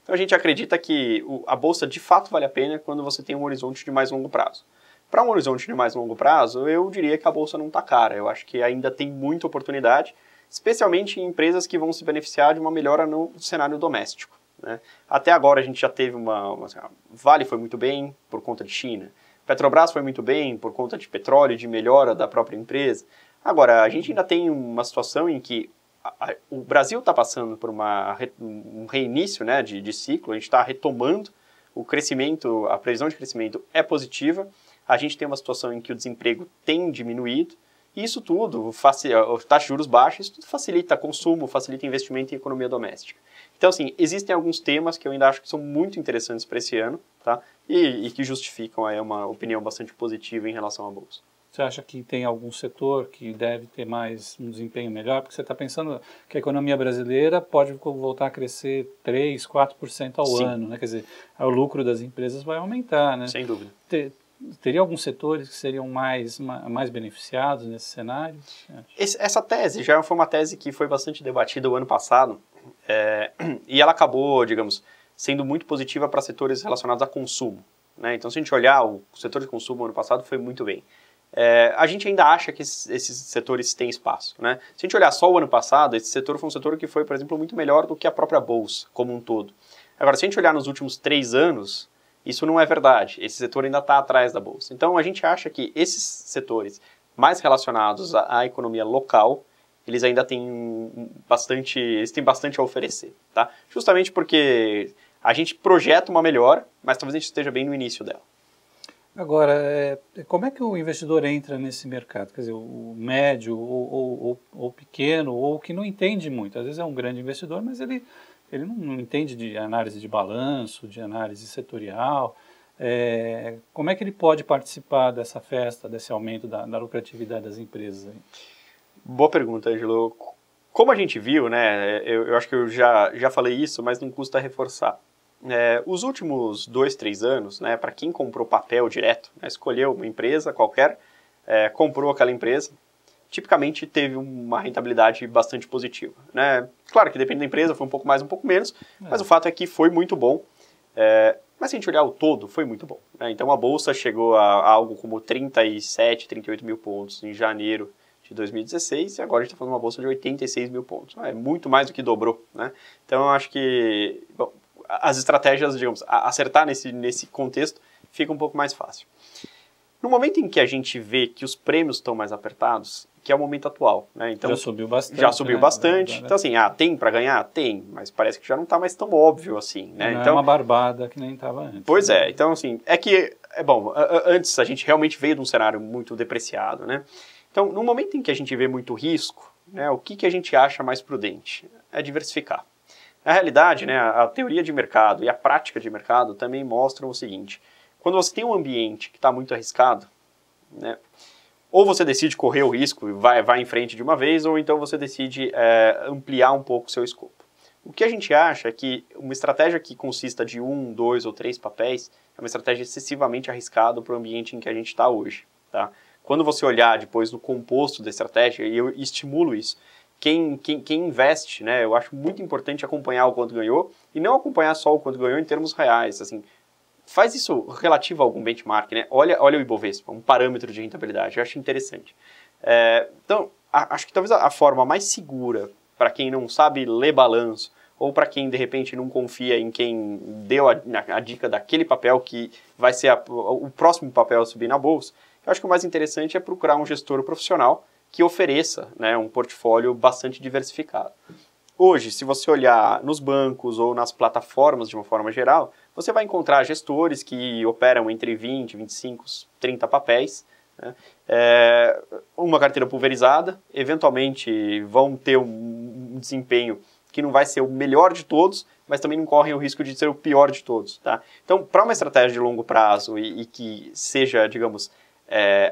Então, a gente acredita que a Bolsa, de fato, vale a pena quando você tem um horizonte de mais longo prazo. Para um horizonte de mais longo prazo, eu diria que a Bolsa não está cara. Eu acho que ainda tem muita oportunidade, especialmente em empresas que vão se beneficiar de uma melhora no cenário doméstico. Né? Até agora a gente já teve Vale foi muito bem por conta de China, Petrobras foi muito bem por conta de petróleo, de melhora da própria empresa. Agora, a gente ainda tem uma situação em que o Brasil está passando por um reinício, né, de ciclo, a gente está retomando o crescimento, a previsão de crescimento é positiva, a gente tem uma situação em que o desemprego tem diminuído, e isso tudo, taxa de juros baixa, isso tudo facilita consumo, facilita investimento em economia doméstica. Então, assim, existem alguns temas que eu ainda acho que são muito interessantes para esse ano, tá? E que justificam aí uma opinião bastante positiva em relação à Bolsa. Você acha que tem algum setor que deve ter mais um desempenho melhor? Porque você está pensando que a economia brasileira pode voltar a crescer 3%, 4% ao Sim. ano, né? Quer dizer, o lucro das empresas vai aumentar, né? Sem dúvida. Teria alguns setores que seriam mais beneficiados nesse cenário? Essa tese já foi uma tese que foi bastante debatida o ano passado, e ela acabou, digamos, sendo muito positiva para setores relacionados a consumo. né? Então, se a gente olhar, o setor de consumo ano passado foi muito bem. A gente ainda acha que esses setores têm espaço, né? Se a gente olhar só o ano passado, esse setor foi um setor que foi, por exemplo, muito melhor do que a própria Bolsa, como um todo. Agora, se a gente olhar nos últimos 3 anos, isso não é verdade. Esse setor ainda está atrás da Bolsa. Então, a gente acha que esses setores mais relacionados à economia local, eles ainda têm bastante a oferecer, tá? Justamente porque a gente projeta uma melhora, mas talvez a gente esteja bem no início dela. Agora, como é que o investidor entra nesse mercado? Quer dizer, o médio ou pequeno, ou que não entende muito. Às vezes é um grande investidor, mas ele não entende de análise de balanço, de análise setorial. Como é que ele pode participar dessa festa, desse aumento da lucratividade das empresas aí? Boa pergunta, Ângelo. Como a gente viu, né, eu acho que eu já falei isso, mas não custa reforçar. Os últimos 2, 3 anos, né, para quem comprou papel direto, né, escolheu uma empresa qualquer, comprou aquela empresa, tipicamente teve uma rentabilidade bastante positiva, né? Claro que depende da empresa, foi um pouco mais, um pouco menos, mas o fato é que foi muito bom. Mas se a gente olhar o todo, foi muito bom, né? Então a Bolsa chegou a algo como 37, 38 mil pontos em janeiro de 2016 e agora a gente está falando de uma Bolsa de 86 mil pontos. É muito mais do que dobrou, né? Então eu acho que as estratégias, digamos, acertar nesse contexto fica um pouco mais fácil. No momento em que a gente vê que os prêmios estão mais apertados, que é o momento atual, né? Então, já subiu bastante. Já subiu bastante. Então, assim, tem para ganhar? Tem, mas parece que já não está mais tão óbvio assim, né? Não então, é uma barbada que nem estava antes. Pois é, então, assim, bom, antes a gente realmente veio de um cenário muito depreciado, né? Então, no momento em que a gente vê muito risco, né, o que a gente acha mais prudente? É diversificar. Na realidade, né, a teoria de mercado e a prática de mercado também mostram o seguinte: quando você tem um ambiente que está muito arriscado, né, ou você decide correr o risco e vai em frente de uma vez, ou então você decide ampliar um pouco o seu escopo. O que a gente acha é que uma estratégia que consista de 1, 2 ou 3 papéis é uma estratégia excessivamente arriscada para o ambiente em que a gente está hoje, tá? Quando você olhar depois no composto da estratégia, e eu estimulo isso, quem investe, né, eu acho muito importante acompanhar o quanto ganhou, e não acompanhar só o quanto ganhou em termos reais, assim, faz isso relativo a algum benchmark, né, olha o Ibovespa, um parâmetro de rentabilidade, eu acho interessante. Então, acho que talvez a forma mais segura para quem não sabe ler balanço, ou para quem de repente não confia em quem deu a dica daquele papel que vai ser o próximo papel a subir na bolsa, eu acho que o mais interessante é procurar um gestor profissional que ofereça, né, um portfólio bastante diversificado. Hoje, se você olhar nos bancos ou nas plataformas de uma forma geral, você vai encontrar gestores que operam entre 20, 25, 30 papéis, né, uma carteira pulverizada, eventualmente vão ter um desempenho que não vai ser o melhor de todos, mas também não correm o risco de ser o pior de todos, tá? Então, para uma estratégia de longo prazo e que seja, digamos,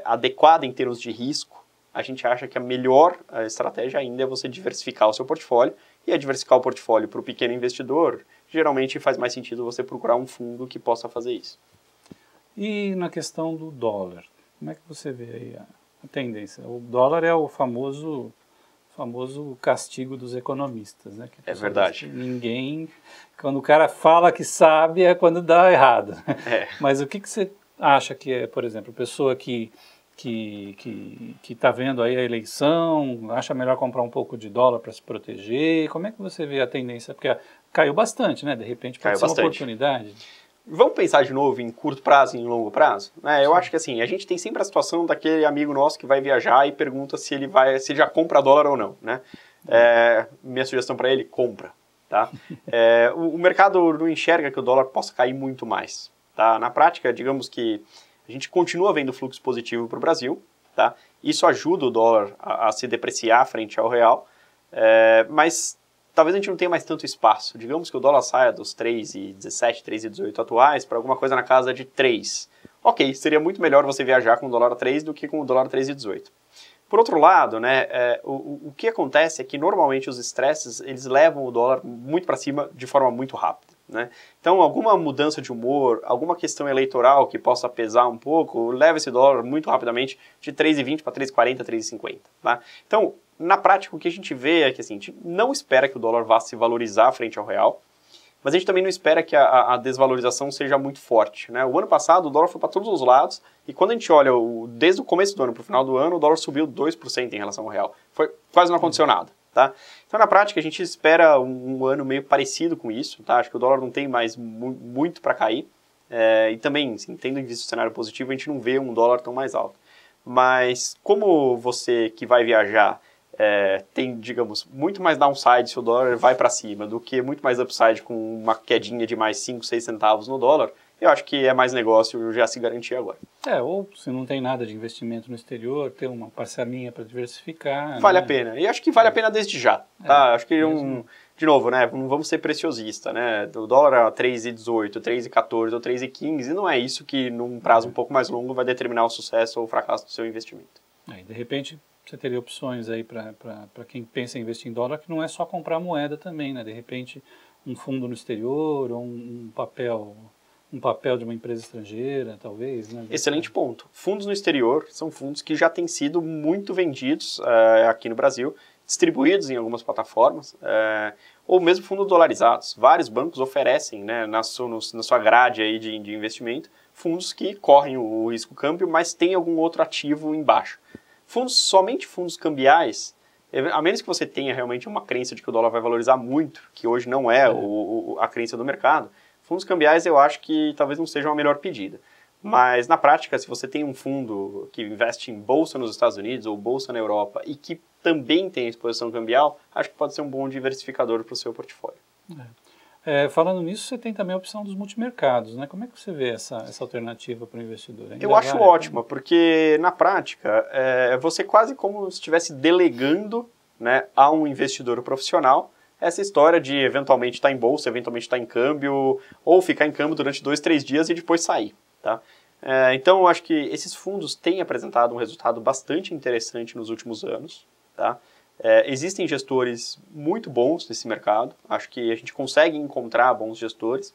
adequada em termos de risco, a gente acha que a melhor estratégia ainda é você diversificar o seu portfólio, e diversificar o portfólio para o pequeno investidor, geralmente faz mais sentido você procurar um fundo que possa fazer isso. E na questão do dólar, como é que você vê aí a tendência? O dólar é o famoso castigo dos economistas, né? É verdade. Ninguém, quando o cara fala que sabe, é quando dá errado. Mas o que você acha que é, por exemplo, pessoa que está vendo aí a eleição, acha melhor comprar um pouco de dólar para se proteger? Como é que você vê a tendência? Porque caiu bastante, né? De repente pode ser uma oportunidade. Vamos pensar de novo em curto prazo e em longo prazo? Eu acho que assim, a gente tem sempre a situação daquele amigo nosso que vai viajar e pergunta se ele já compra dólar ou não, né? Minha sugestão para ele, compra, tá? O mercado não enxerga que o dólar possa cair muito mais, tá? Na prática, digamos que a gente continua vendo fluxo positivo para o Brasil, tá? Isso ajuda o dólar a se depreciar frente ao real, mas talvez a gente não tenha mais tanto espaço. Digamos que o dólar saia dos 3,17, 3,18 atuais para alguma coisa na casa de 3. Ok, seria muito melhor você viajar com o dólar a 3 do que com o dólar a 3,18. Por outro lado, né, o que acontece é que normalmente os estresses eles levam o dólar muito para cima de forma muito rápida, né? Então, alguma mudança de humor, alguma questão eleitoral que possa pesar um pouco, leva esse dólar muito rapidamente de 3,20 para 3,40, 3,50. Tá? Então, na prática, o que a gente vê é que assim, a gente não espera que o dólar vá se valorizar frente ao real, mas a gente também não espera que a desvalorização seja muito forte, né? O ano passado o dólar foi para todos os lados, e quando a gente olha desde o começo do ano para o final do ano, o dólar subiu 2% em relação ao real. Quase não aconteceu nada. Tá? Então, na prática, a gente espera um ano meio parecido com isso. Tá? Acho que o dólar não tem mais muito para cair. E também, assim, tendo em vista o cenário positivo, a gente não vê um dólar tão mais alto. Mas como você que vai viajar tem, digamos, muito mais downside se o dólar vai para cima do que muito mais upside com uma quedinha de mais 5, 6 centavos no dólar, eu acho que é mais negócio já se garantir agora. Ou se não tem nada de investimento no exterior, ter uma parcelinha para diversificar. Vale a pena. E acho que vale a pena desde já. Tá? Acho que de novo, né? Não vamos ser preciosistas, né? O dólar a 3,18, 3,14 ou 3,15 não é isso que num prazo um pouco mais longo vai determinar o sucesso ou o fracasso do seu investimento. De repente, você teria opções aí para quem pensa em investir em dólar, que não é só comprar moeda também, né? De repente, um fundo no exterior ou um papel de uma empresa estrangeira, talvez, né? Excelente ponto. Fundos no exterior são fundos que já têm sido muito vendidos aqui no Brasil, distribuídos em algumas plataformas, ou mesmo fundos dolarizados. Vários bancos oferecem, né, na sua grade aí de investimento, fundos que correm o risco câmbio, mas tem algum outro ativo embaixo. Somente fundos cambiais, a menos que você tenha realmente uma crença de que o dólar vai valorizar muito, que hoje não é a crença do mercado, fundos cambiais eu acho que talvez não seja uma melhor pedida. Mas na prática, se você tem um fundo que investe em bolsa nos Estados Unidos ou bolsa na Europa e que também tem exposição cambial, acho que pode ser um bom diversificador para o seu portfólio. Falando nisso, você tem também a opção dos multimercados, né? Como é que você vê essa alternativa para o investidor? Eu acho ótima, porque na prática você quase como se estivesse delegando, né, a um investidor profissional essa história de eventualmente estar em bolsa, eventualmente estar em câmbio, ou ficar em câmbio durante 2, 3 dias e depois sair. Tá? Então, eu acho que esses fundos têm apresentado um resultado bastante interessante nos últimos anos. Tá? Existem gestores muito bons nesse mercado, acho que a gente consegue encontrar bons gestores.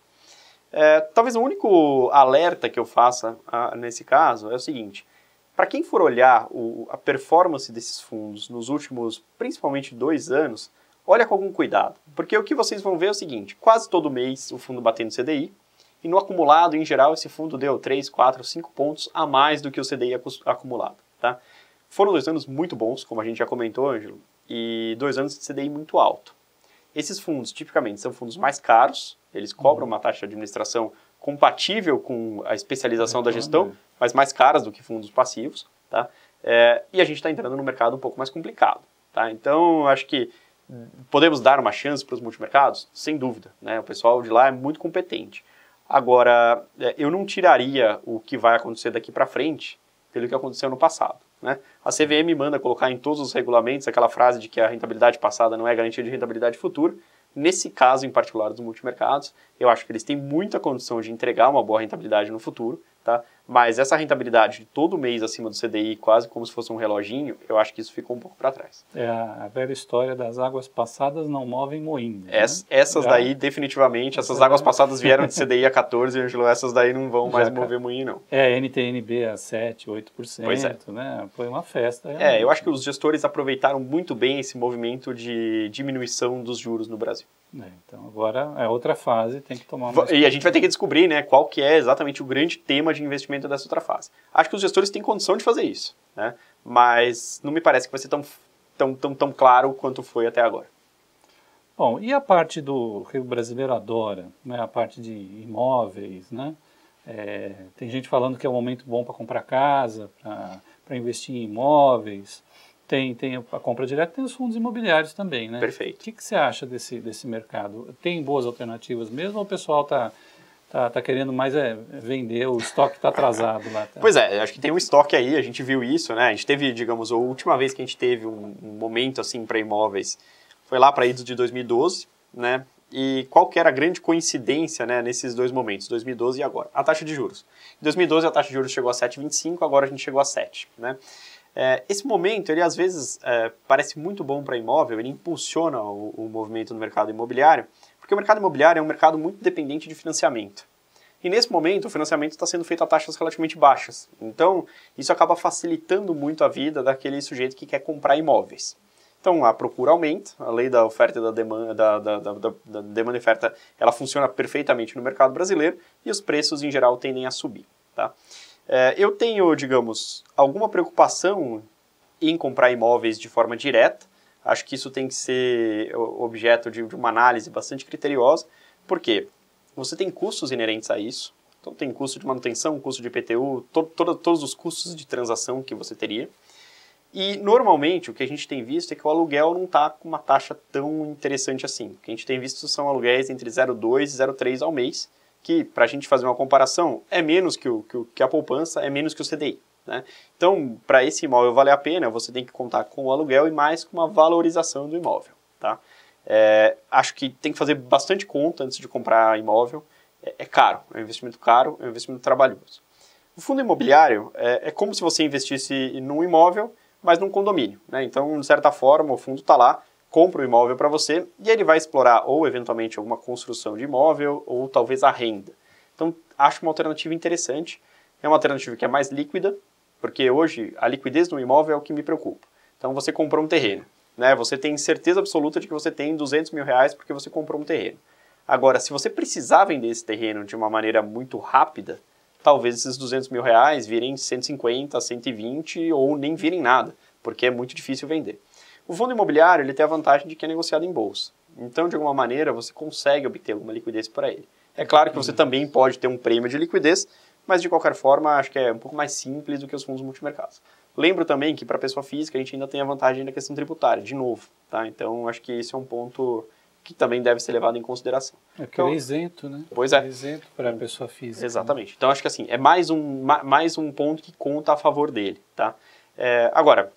Talvez o único alerta que eu faça nesse caso é o seguinte: para quem for olhar a performance desses fundos nos últimos, principalmente 2 anos, olha com algum cuidado, porque o que vocês vão ver é o seguinte: quase todo mês o fundo batendo CDI, e no acumulado, em geral, esse fundo deu 3, 4, 5 pontos a mais do que o CDI acumulado. Tá? Foram 2 anos muito bons, como a gente já comentou, Ângelo, e 2 anos de CDI muito alto. Esses fundos, tipicamente, são fundos mais caros, eles cobram uma taxa de administração compatível com a especialização da gestão, mas mais caras do que fundos passivos. Tá? E a gente está entrando num mercado um pouco mais complicado. Tá? Então, acho que podemos dar uma chance para os multimercados? Sem dúvida, né? O pessoal de lá é muito competente. Agora, eu não tiraria o que vai acontecer daqui para frente pelo que aconteceu no passado. Né? A CVM manda colocar em todos os regulamentos aquela frase de que a rentabilidade passada não é garantia de rentabilidade futura. Nesse caso em particular dos multimercados, eu acho que eles têm muita condição de entregar uma boa rentabilidade no futuro, tá? Mas essa rentabilidade de todo mês acima do CDI, quase como se fosse um reloginho, eu acho que isso ficou um pouco para trás. É a velha história das águas passadas não movem moinho. Essas daí, definitivamente, essas águas passadas vieram de CDI a 14, Ângelo, essas daí não vão mais mover moinho, não. NTNB a 7, 8%, pois é. Né? Foi uma festa. Eu acho que os gestores aproveitaram muito bem esse movimento de diminuição dos juros no Brasil. Então agora é outra fase, tem que tomar uma... E a gente vai ter que descobrir, né, qual que é exatamente o grande tema de investimento dessa outra fase. Acho que os gestores têm condição de fazer isso, né? Mas não me parece que vai ser tão claro quanto foi até agora. Bom, e a parte que o brasileiro adora, né, a parte de imóveis, né? Tem gente falando que é um momento bom para comprar casa, para investir em imóveis. Tem a compra direta, tem os fundos imobiliários também, né? Perfeito. O que você acha desse mercado? Tem boas alternativas mesmo ou o pessoal tá querendo mais vender, o estoque está atrasado lá? Tá? Pois acho que tem um estoque aí, a gente viu isso, né? A gente teve, digamos, a última vez que a gente teve um momento assim para imóveis foi lá para idos de 2012, né? E qual que era a grande coincidência, né, nesses 2 momentos, 2012 e agora? A taxa de juros. Em 2012 a taxa de juros chegou a 7,25, agora a gente chegou a 7, né? Esse momento, ele às vezes parece muito bom para imóvel, ele impulsiona o movimento no mercado imobiliário, porque o mercado imobiliário é um mercado muito dependente de financiamento. E nesse momento, o financiamento está sendo feito a taxas relativamente baixas. Então, isso acaba facilitando muito a vida daquele sujeito que quer comprar imóveis. Então, a procura aumenta, a lei da oferta e da demanda, da demanda e oferta, ela funciona perfeitamente no mercado brasileiro e os preços, em geral, tendem a subir. Tá? Eu tenho, digamos, alguma preocupação em comprar imóveis de forma direta. Acho que isso tem que ser objeto de uma análise bastante criteriosa. Por quê? Você tem custos inerentes a isso. Então, tem custo de manutenção, custo de IPTU, todos os custos de transação que você teria. E, normalmente, o que a gente tem visto é que o aluguel não está com uma taxa tão interessante assim. O que a gente tem visto são aluguéis entre 0,2 e 0,3 ao mês, que, para a gente fazer uma comparação, é menos que a poupança, é menos que o CDI. Né? Então, para esse imóvel valer a pena, você tem que contar com o aluguel e mais com uma valorização do imóvel. Tá? Acho que tem que fazer bastante conta antes de comprar imóvel. É caro, é um investimento caro, é um investimento trabalhoso. O fundo imobiliário é como se você investisse num imóvel, mas num condomínio. Né? Então, de certa forma, o fundo está lá, compra o imóvel para você e ele vai explorar ou, eventualmente, alguma construção de imóvel ou talvez a renda. Então, acho uma alternativa interessante. É uma alternativa que é mais líquida, porque hoje a liquidez do imóvel é o que me preocupa. Então, você comprou um terreno. Né? Você tem certeza absoluta de que você tem R$200 mil porque você comprou um terreno. Agora, se você precisar vender esse terreno de uma maneira muito rápida, talvez esses R$200 mil virem 150, 120 ou nem virem nada, porque é muito difícil vender. O fundo imobiliário ele tem a vantagem de que é negociado em bolsa. Então, de alguma maneira, você consegue obter alguma liquidez para ele. É claro que você também pode ter um prêmio de liquidez, mas de qualquer forma, acho que é um pouco mais simples do que os fundos multimercados. Lembro também que para a pessoa física a gente ainda tem a vantagem da questão tributária, de novo. Tá? Então, acho que esse é um ponto que também deve ser levado em consideração. Porque ele é isento, né? Pois é. É isento para a pessoa física. Exatamente. Né? Então, acho que assim, é mais um ponto que conta a favor dele. Tá? Agora,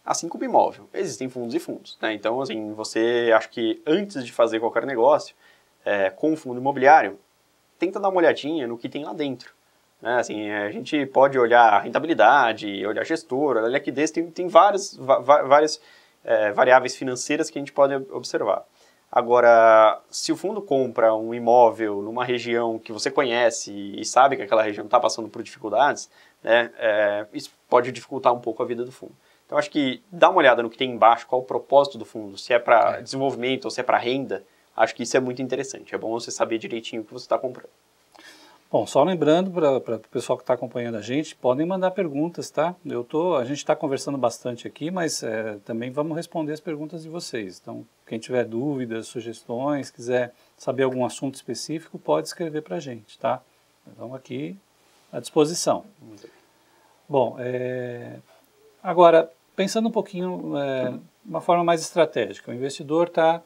assim como imóvel, existem fundos e fundos. Né? Então, assim, você, acho que antes de fazer qualquer negócio com o fundo imobiliário, tenta dar uma olhadinha no que tem lá dentro. Né? Assim, a gente pode olhar a rentabilidade, olhar a gestora, a liquidez, tem várias variáveis financeiras que a gente pode observar. Agora, se o fundo compra um imóvel numa região que você conhece e sabe que aquela região está passando por dificuldades, né, isso pode dificultar um pouco a vida do fundo. Então, acho que dá uma olhada no que tem embaixo, qual o propósito do fundo, se é para desenvolvimento ou se é para renda, acho que isso é muito interessante. É bom você saber direitinho o que você está comprando. Bom, só lembrando para o pessoal que está acompanhando a gente, podem mandar perguntas, tá? A gente está conversando bastante aqui, mas também vamos responder as perguntas de vocês. Então, quem tiver dúvidas, sugestões, quiser saber algum assunto específico, pode escrever para a gente, tá? Então, aqui à disposição. Bom, agora, pensando um pouquinho de uma forma mais estratégica, o investidor está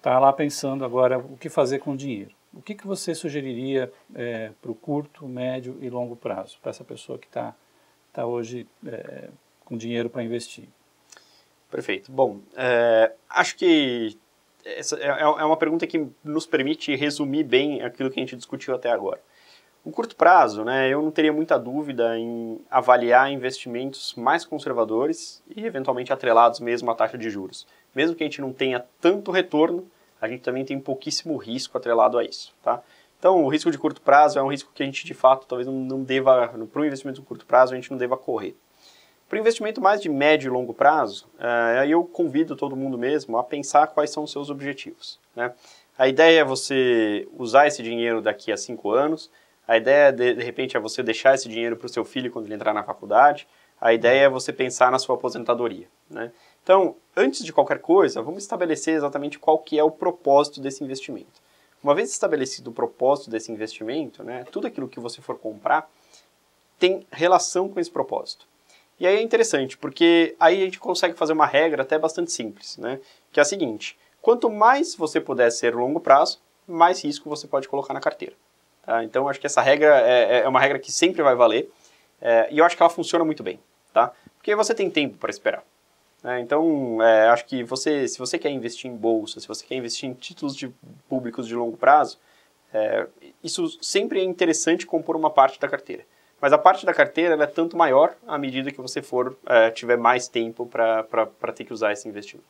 lá pensando agora o que fazer com o dinheiro. O que você sugeriria para o curto, médio e longo prazo, para essa pessoa que está hoje com dinheiro para investir? Perfeito. Bom, acho que essa é uma pergunta que nos permite resumir bem aquilo que a gente discutiu até agora. No curto prazo, né, eu não teria muita dúvida em avaliar investimentos mais conservadores e eventualmente atrelados mesmo à taxa de juros. Mesmo que a gente não tenha tanto retorno, a gente também tem pouquíssimo risco atrelado a isso. Tá? Então, o risco de curto prazo é um risco que a gente, de fato, talvez não deva, para um investimento de curto prazo, a gente não deva correr. Para o investimento mais de médio e longo prazo, eu convido todo mundo mesmo a pensar quais são os seus objetivos. Né? A ideia é você usar esse dinheiro daqui a 5 anos, a ideia, de repente, é você deixar esse dinheiro para o seu filho quando ele entrar na faculdade, a ideia é você pensar na sua aposentadoria. Né? Então, antes de qualquer coisa, vamos estabelecer exatamente qual que é o propósito desse investimento. Uma vez estabelecido o propósito desse investimento, né, tudo aquilo que você for comprar tem relação com esse propósito. E aí é interessante, porque aí a gente consegue fazer uma regra até bastante simples, né, que é a seguinte: quanto mais você puder ser longo prazo, mais risco você pode colocar na carteira. Tá? Então, acho que essa regra é uma regra que sempre vai valer, e eu acho que ela funciona muito bem, tá? Porque você tem tempo para esperar. Então, acho que se você quer investir em bolsa, se você quer investir em títulos públicos de longo prazo, isso sempre é interessante compor uma parte da carteira. Mas a parte da carteira ela é tanto maior à medida que você tiver mais tempo para ter que usar esse investimento.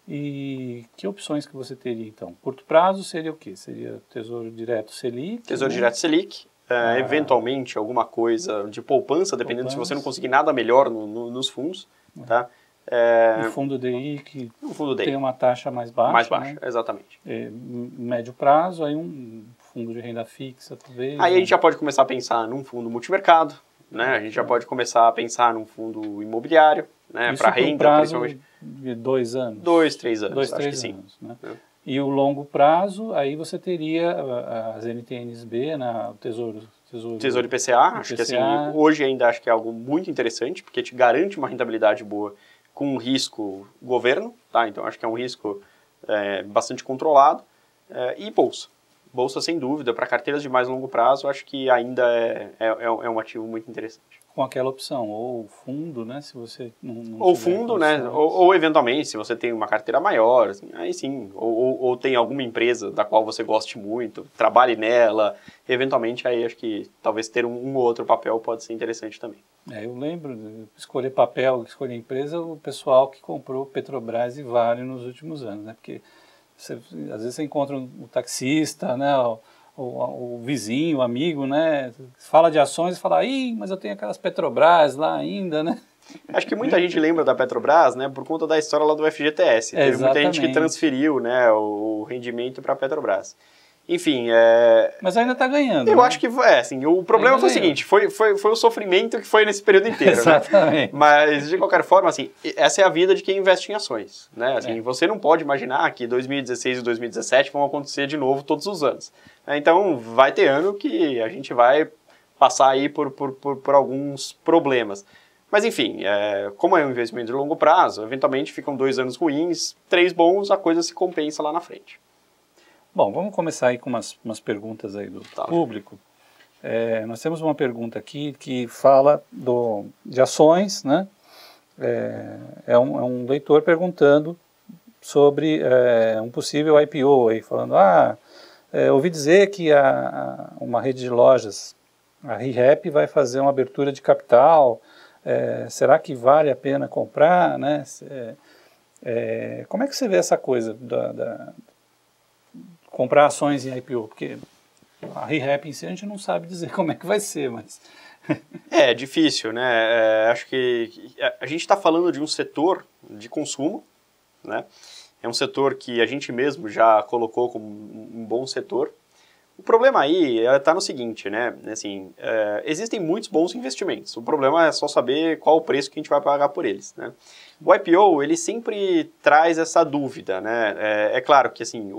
E que opções que você teria, então? Curto prazo seria o quê? Seria Tesouro Direto Selic? Tesouro Direto Selic. Eventualmente alguma coisa de poupança, dependendo se você não conseguir nada melhor nos fundos. Tá? Um fundo DI que um fundo DI tem uma taxa mais baixa. Mais baixa, né? exatamente. Médio prazo, aí um fundo de renda fixa, talvez. Aí a gente já pode começar a pensar num fundo multimercado, né? A gente já pode começar a pensar num fundo imobiliário, né? Para renda, prazo principalmente. De 2 anos. 2, 3 anos, 2, acho 3 que anos, sim. né? E o longo prazo, aí você teria as NTNs-B, né? O Tesouro IPCA, acho que assim, hoje ainda acho que é algo muito interessante, porque te garante uma rentabilidade boa com um risco governo, tá? Então acho que é um risco bastante controlado. E bolsa. Bolsa, sem dúvida, para carteiras de mais longo prazo, acho que ainda é um ativo muito interessante. Com aquela opção, ou fundo, né, se você não ou fundo, né, ou eventualmente, se você tem uma carteira maior, assim, aí sim, ou tem alguma empresa da qual você goste muito, trabalhe nela, eventualmente aí acho que talvez ter um ou outro papel pode ser interessante também. Eu lembro de escolher papel, escolher empresa, o pessoal que comprou Petrobras e Vale nos últimos anos, né, porque às vezes você encontra o taxista, né, o vizinho, o amigo, né, fala de ações e fala, mas eu tenho aquelas Petrobras lá ainda, né? Acho que muita gente lembra da Petrobras, né, por conta da história lá do FGTS. Teve muita gente que transferiu, né, o rendimento para a Petrobras. Enfim, Mas ainda está ganhando. Eu acho que, assim, o problema foi o seguinte, foi o sofrimento que foi nesse período inteiro, Exatamente. Né? Mas, de qualquer forma, assim, essa é a vida de quem investe em ações, né? Assim, você não pode imaginar que 2016 e 2017 vão acontecer de novo todos os anos. Então, vai ter ano que a gente vai passar aí por alguns problemas. Mas, enfim, como é um investimento de longo prazo, eventualmente ficam 2 anos ruins, 3 bons, a coisa se compensa lá na frente. Bom, vamos começar aí com umas perguntas aí do público. Nós temos uma pergunta aqui que fala de ações, né? É um leitor perguntando sobre um possível IPO aí, falando, ouvi dizer que uma rede de lojas, a ReHap, vai fazer uma abertura de capital, será que vale a pena comprar, né? Como é que você vê essa coisa comprar ações em IPO? Porque a ReHap em si a gente não sabe dizer como é que vai ser, mas... É difícil, né? Acho que a gente está falando de um setor de consumo, né? É um setor que a gente mesmo já colocou como um bom setor. O problema aí está no seguinte, né? Assim, existem muitos bons investimentos. O problema é só saber qual o preço que a gente vai pagar por eles, né? O IPO, ele sempre traz essa dúvida, né? É claro que, assim,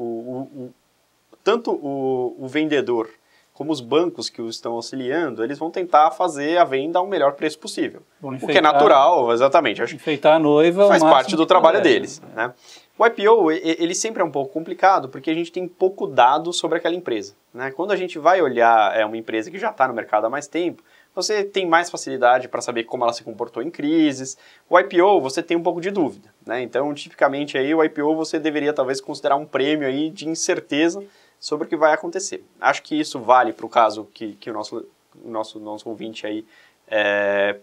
tanto o vendedor como os bancos que o estão auxiliando, eles vão tentar fazer a venda a um melhor preço possível. O que é natural, exatamente. Enfeitar a noiva faz parte do trabalho deles, né? O IPO, ele sempre é um pouco complicado, porque a gente tem pouco dado sobre aquela empresa, né? Quando a gente vai olhar uma empresa que já está no mercado há mais tempo, você tem mais facilidade para saber como ela se comportou em crises. O IPO, você tem um pouco de dúvida, né? Então, tipicamente, aí, o IPO você deveria talvez considerar um prêmio aí de incerteza sobre o que vai acontecer. Acho que isso vale para o caso que o nosso ouvinte aí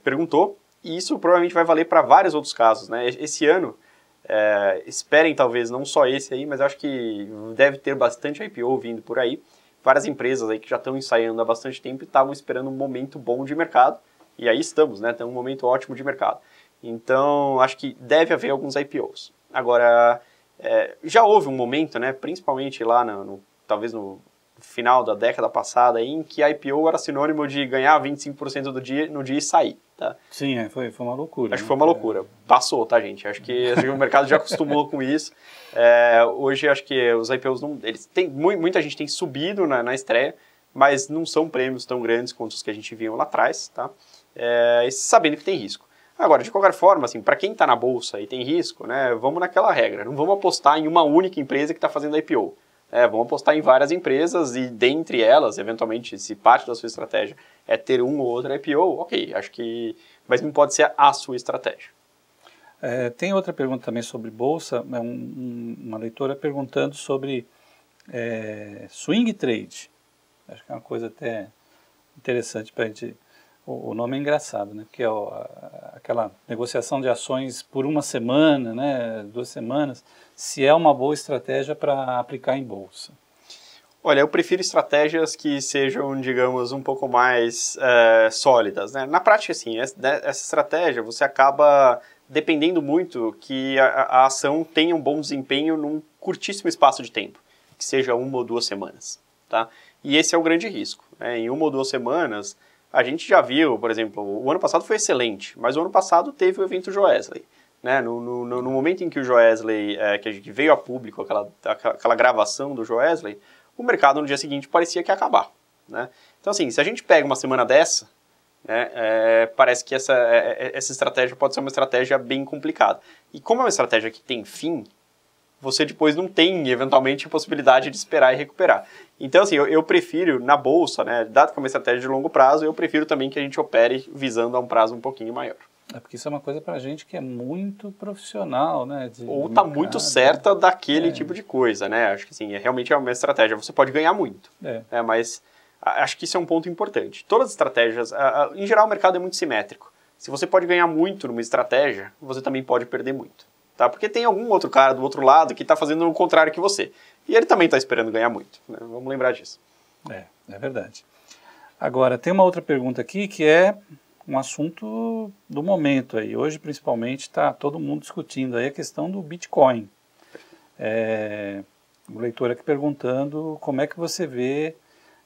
perguntou, e isso provavelmente vai valer para vários outros casos, né? Esse ano, esperem talvez não só esse aí, mas acho que deve ter bastante IPO vindo por aí. Várias empresas aí que já estão ensaiando há bastante tempo e estavam esperando um momento bom de mercado, e aí estamos, né? Tem um momento ótimo de mercado. Então, acho que deve haver alguns IPOs. Agora, já houve um momento, né? Principalmente lá talvez no final da década passada, em que a IPO era sinônimo de ganhar 25% no dia e sair, tá? Sim, foi uma loucura. Acho que foi uma loucura. Passou, tá, gente? Acho que o mercado já acostumou com isso. Hoje, acho que os IPOs muita gente tem subido na estreia, mas não são prêmios tão grandes quanto os que a gente viu lá atrás, tá? Sabendo que tem risco. Agora, de qualquer forma, assim, para quem está na bolsa e tem risco, né, vamos naquela regra. Não vamos apostar em uma única empresa que está fazendo IPO. Vamos apostar em várias empresas e, dentre elas, eventualmente, se parte da sua estratégia é ter um ou outro IPO, ok, acho que... Mas não pode ser a sua estratégia. Tem outra pergunta também sobre bolsa, uma leitora perguntando sobre swing trade. Acho que é uma coisa até interessante para a gente... O nome é engraçado, né? Porque é aquela negociação de ações por uma semana, né? 2 semanas, se é uma boa estratégia para aplicar em bolsa. Olha, eu prefiro estratégias que sejam, digamos, um pouco mais sólidas, né? Na prática, assim, essa estratégia você acaba dependendo muito que a ação tenha um bom desempenho num curtíssimo espaço de tempo, que seja 1 ou 2 semanas, tá? E esse é o grande risco, né? Em 1 ou 2 semanas, a gente já viu, por exemplo, o ano passado foi excelente, mas o ano passado teve o evento Joesley, né? No momento em que o Joesley, que a gente veio a público, aquela gravação do Joesley, o mercado no dia seguinte parecia que ia acabar, né? Então, assim, se a gente pega uma semana dessa, né, parece que essa estratégia pode ser uma estratégia bem complicada. E como é uma estratégia que tem fim, você depois não tem, eventualmente, a possibilidade de esperar e recuperar. Então, assim, eu prefiro, na bolsa, né, dado que é uma estratégia de longo prazo, eu prefiro também que a gente opere visando a um prazo um pouquinho maior. É porque isso é uma coisa pra gente que é muito profissional, né? Ou tá muito certa daquele tipo de coisa, né? Acho que, assim, realmente é uma estratégia. Você pode ganhar muito, mas acho que isso é um ponto importante. Todas as estratégias, em geral, o mercado é muito simétrico. Se você pode ganhar muito numa estratégia, você também pode perder muito. Tá? Porque tem algum outro cara do outro lado que está fazendo o contrário que você. E ele também está esperando ganhar muito, né? Vamos lembrar disso. É verdade. Agora, tem uma outra pergunta aqui que é um assunto do momento aí. Hoje, principalmente, está todo mundo discutindo aí a questão do Bitcoin. O leitor aqui perguntando como é que você vê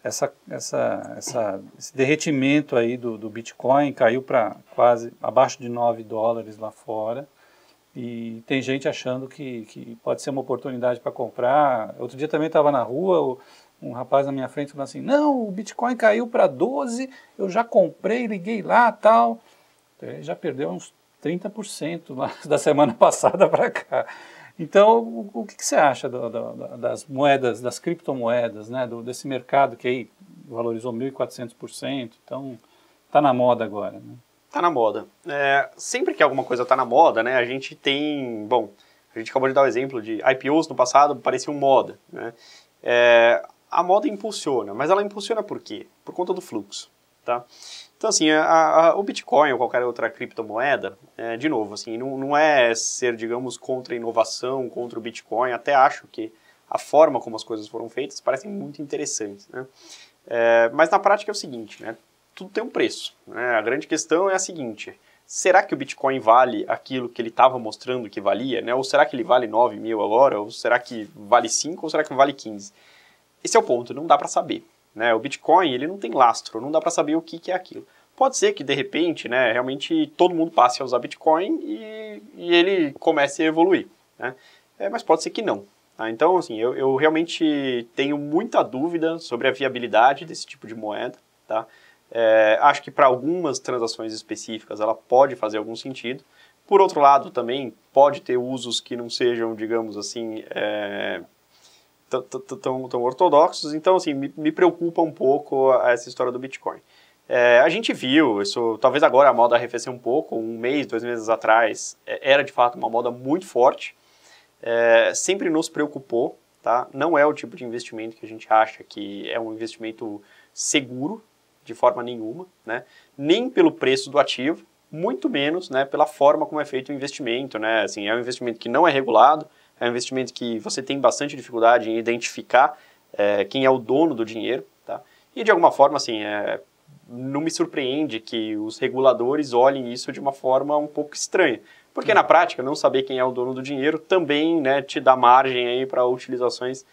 esse derretimento aí do Bitcoin, caiu para quase abaixo de $9 lá fora. E tem gente achando que pode ser uma oportunidade para comprar. Outro dia também estava na rua, um rapaz na minha frente falou assim, não, o Bitcoin caiu para 12, eu já comprei, liguei lá e tal. Então, ele já perdeu uns 30% lá da semana passada para cá. Então, o que você acha das moedas, das criptomoedas, né, desse mercado que aí valorizou 1.400%? Então, está na moda agora, né? Tá na moda. Sempre que alguma coisa tá na moda, né, a gente tem... Bom, a gente acabou de dar o exemplo de IPOs no passado, pareciam moda, né? A moda impulsiona, mas ela impulsiona por quê? Por conta do fluxo, tá? Então, assim, o Bitcoin ou qualquer outra criptomoeda, de novo, assim, não é ser, digamos, contra a inovação, contra o Bitcoin, até acho que a forma como as coisas foram feitas parecem muito interessantes, né? Mas na prática é o seguinte, né? Tudo tem um preço, né? A grande questão é a seguinte, será que o Bitcoin vale aquilo que ele estava mostrando que valia, né? Ou será que ele vale 9 mil agora? Ou será que vale 5? Ou será que vale 15? Esse é o ponto, não dá para saber, né? O Bitcoin, ele não tem lastro, não dá para saber o que é aquilo. Pode ser que, de repente, né, realmente todo mundo passe a usar Bitcoin e ele comece a evoluir, né? Mas pode ser que não. Tá? Então, assim, eu realmente tenho muita dúvida sobre a viabilidade desse tipo de moeda, tá? Acho que para algumas transações específicas ela pode fazer algum sentido. Por outro lado, também pode ter usos que não sejam, digamos assim, tão ortodoxos. Então, assim, me preocupa um pouco essa história do Bitcoin. A gente viu, isso talvez agora a moda arrefeceu um pouco, 1 mês, 2 meses atrás, era de fato uma moda muito forte. Sempre nos preocupou, tá? Não é o tipo de investimento que a gente acha que é um investimento seguro, de forma nenhuma, né? Nem pelo preço do ativo, muito menos, né, pela forma como é feito o investimento, né? Assim, é um investimento que não é regulado, é um investimento que você tem bastante dificuldade em identificar quem é o dono do dinheiro, tá? E de alguma forma, assim, não me surpreende que os reguladores olhem isso de uma forma um pouco estranha, porque na prática, não saber quem é o dono do dinheiro também, né, te dá margem aí para utilizações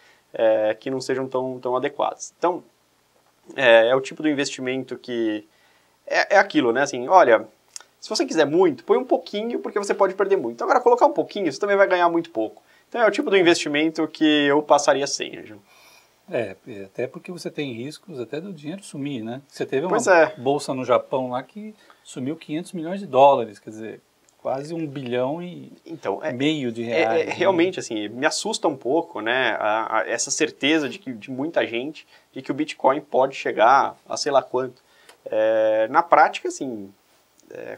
que não sejam tão adequadas. Então, é o tipo do investimento que é aquilo, né? Assim, olha, se você quiser muito, põe um pouquinho porque você pode perder muito. Então, agora, colocar um pouquinho, você também vai ganhar muito pouco. Então, é o tipo do investimento que eu passaria sem, Angelo. Até porque você tem riscos até do dinheiro sumir, né? Você teve uma Pois é. bolsa no Japão lá que sumiu $500 milhões, quer dizer, quase 1,5 bilhão de reais. Né? Realmente, assim, me assusta um pouco, né, essa certeza de muita gente de que o Bitcoin pode chegar a sei lá quanto. Na prática, assim,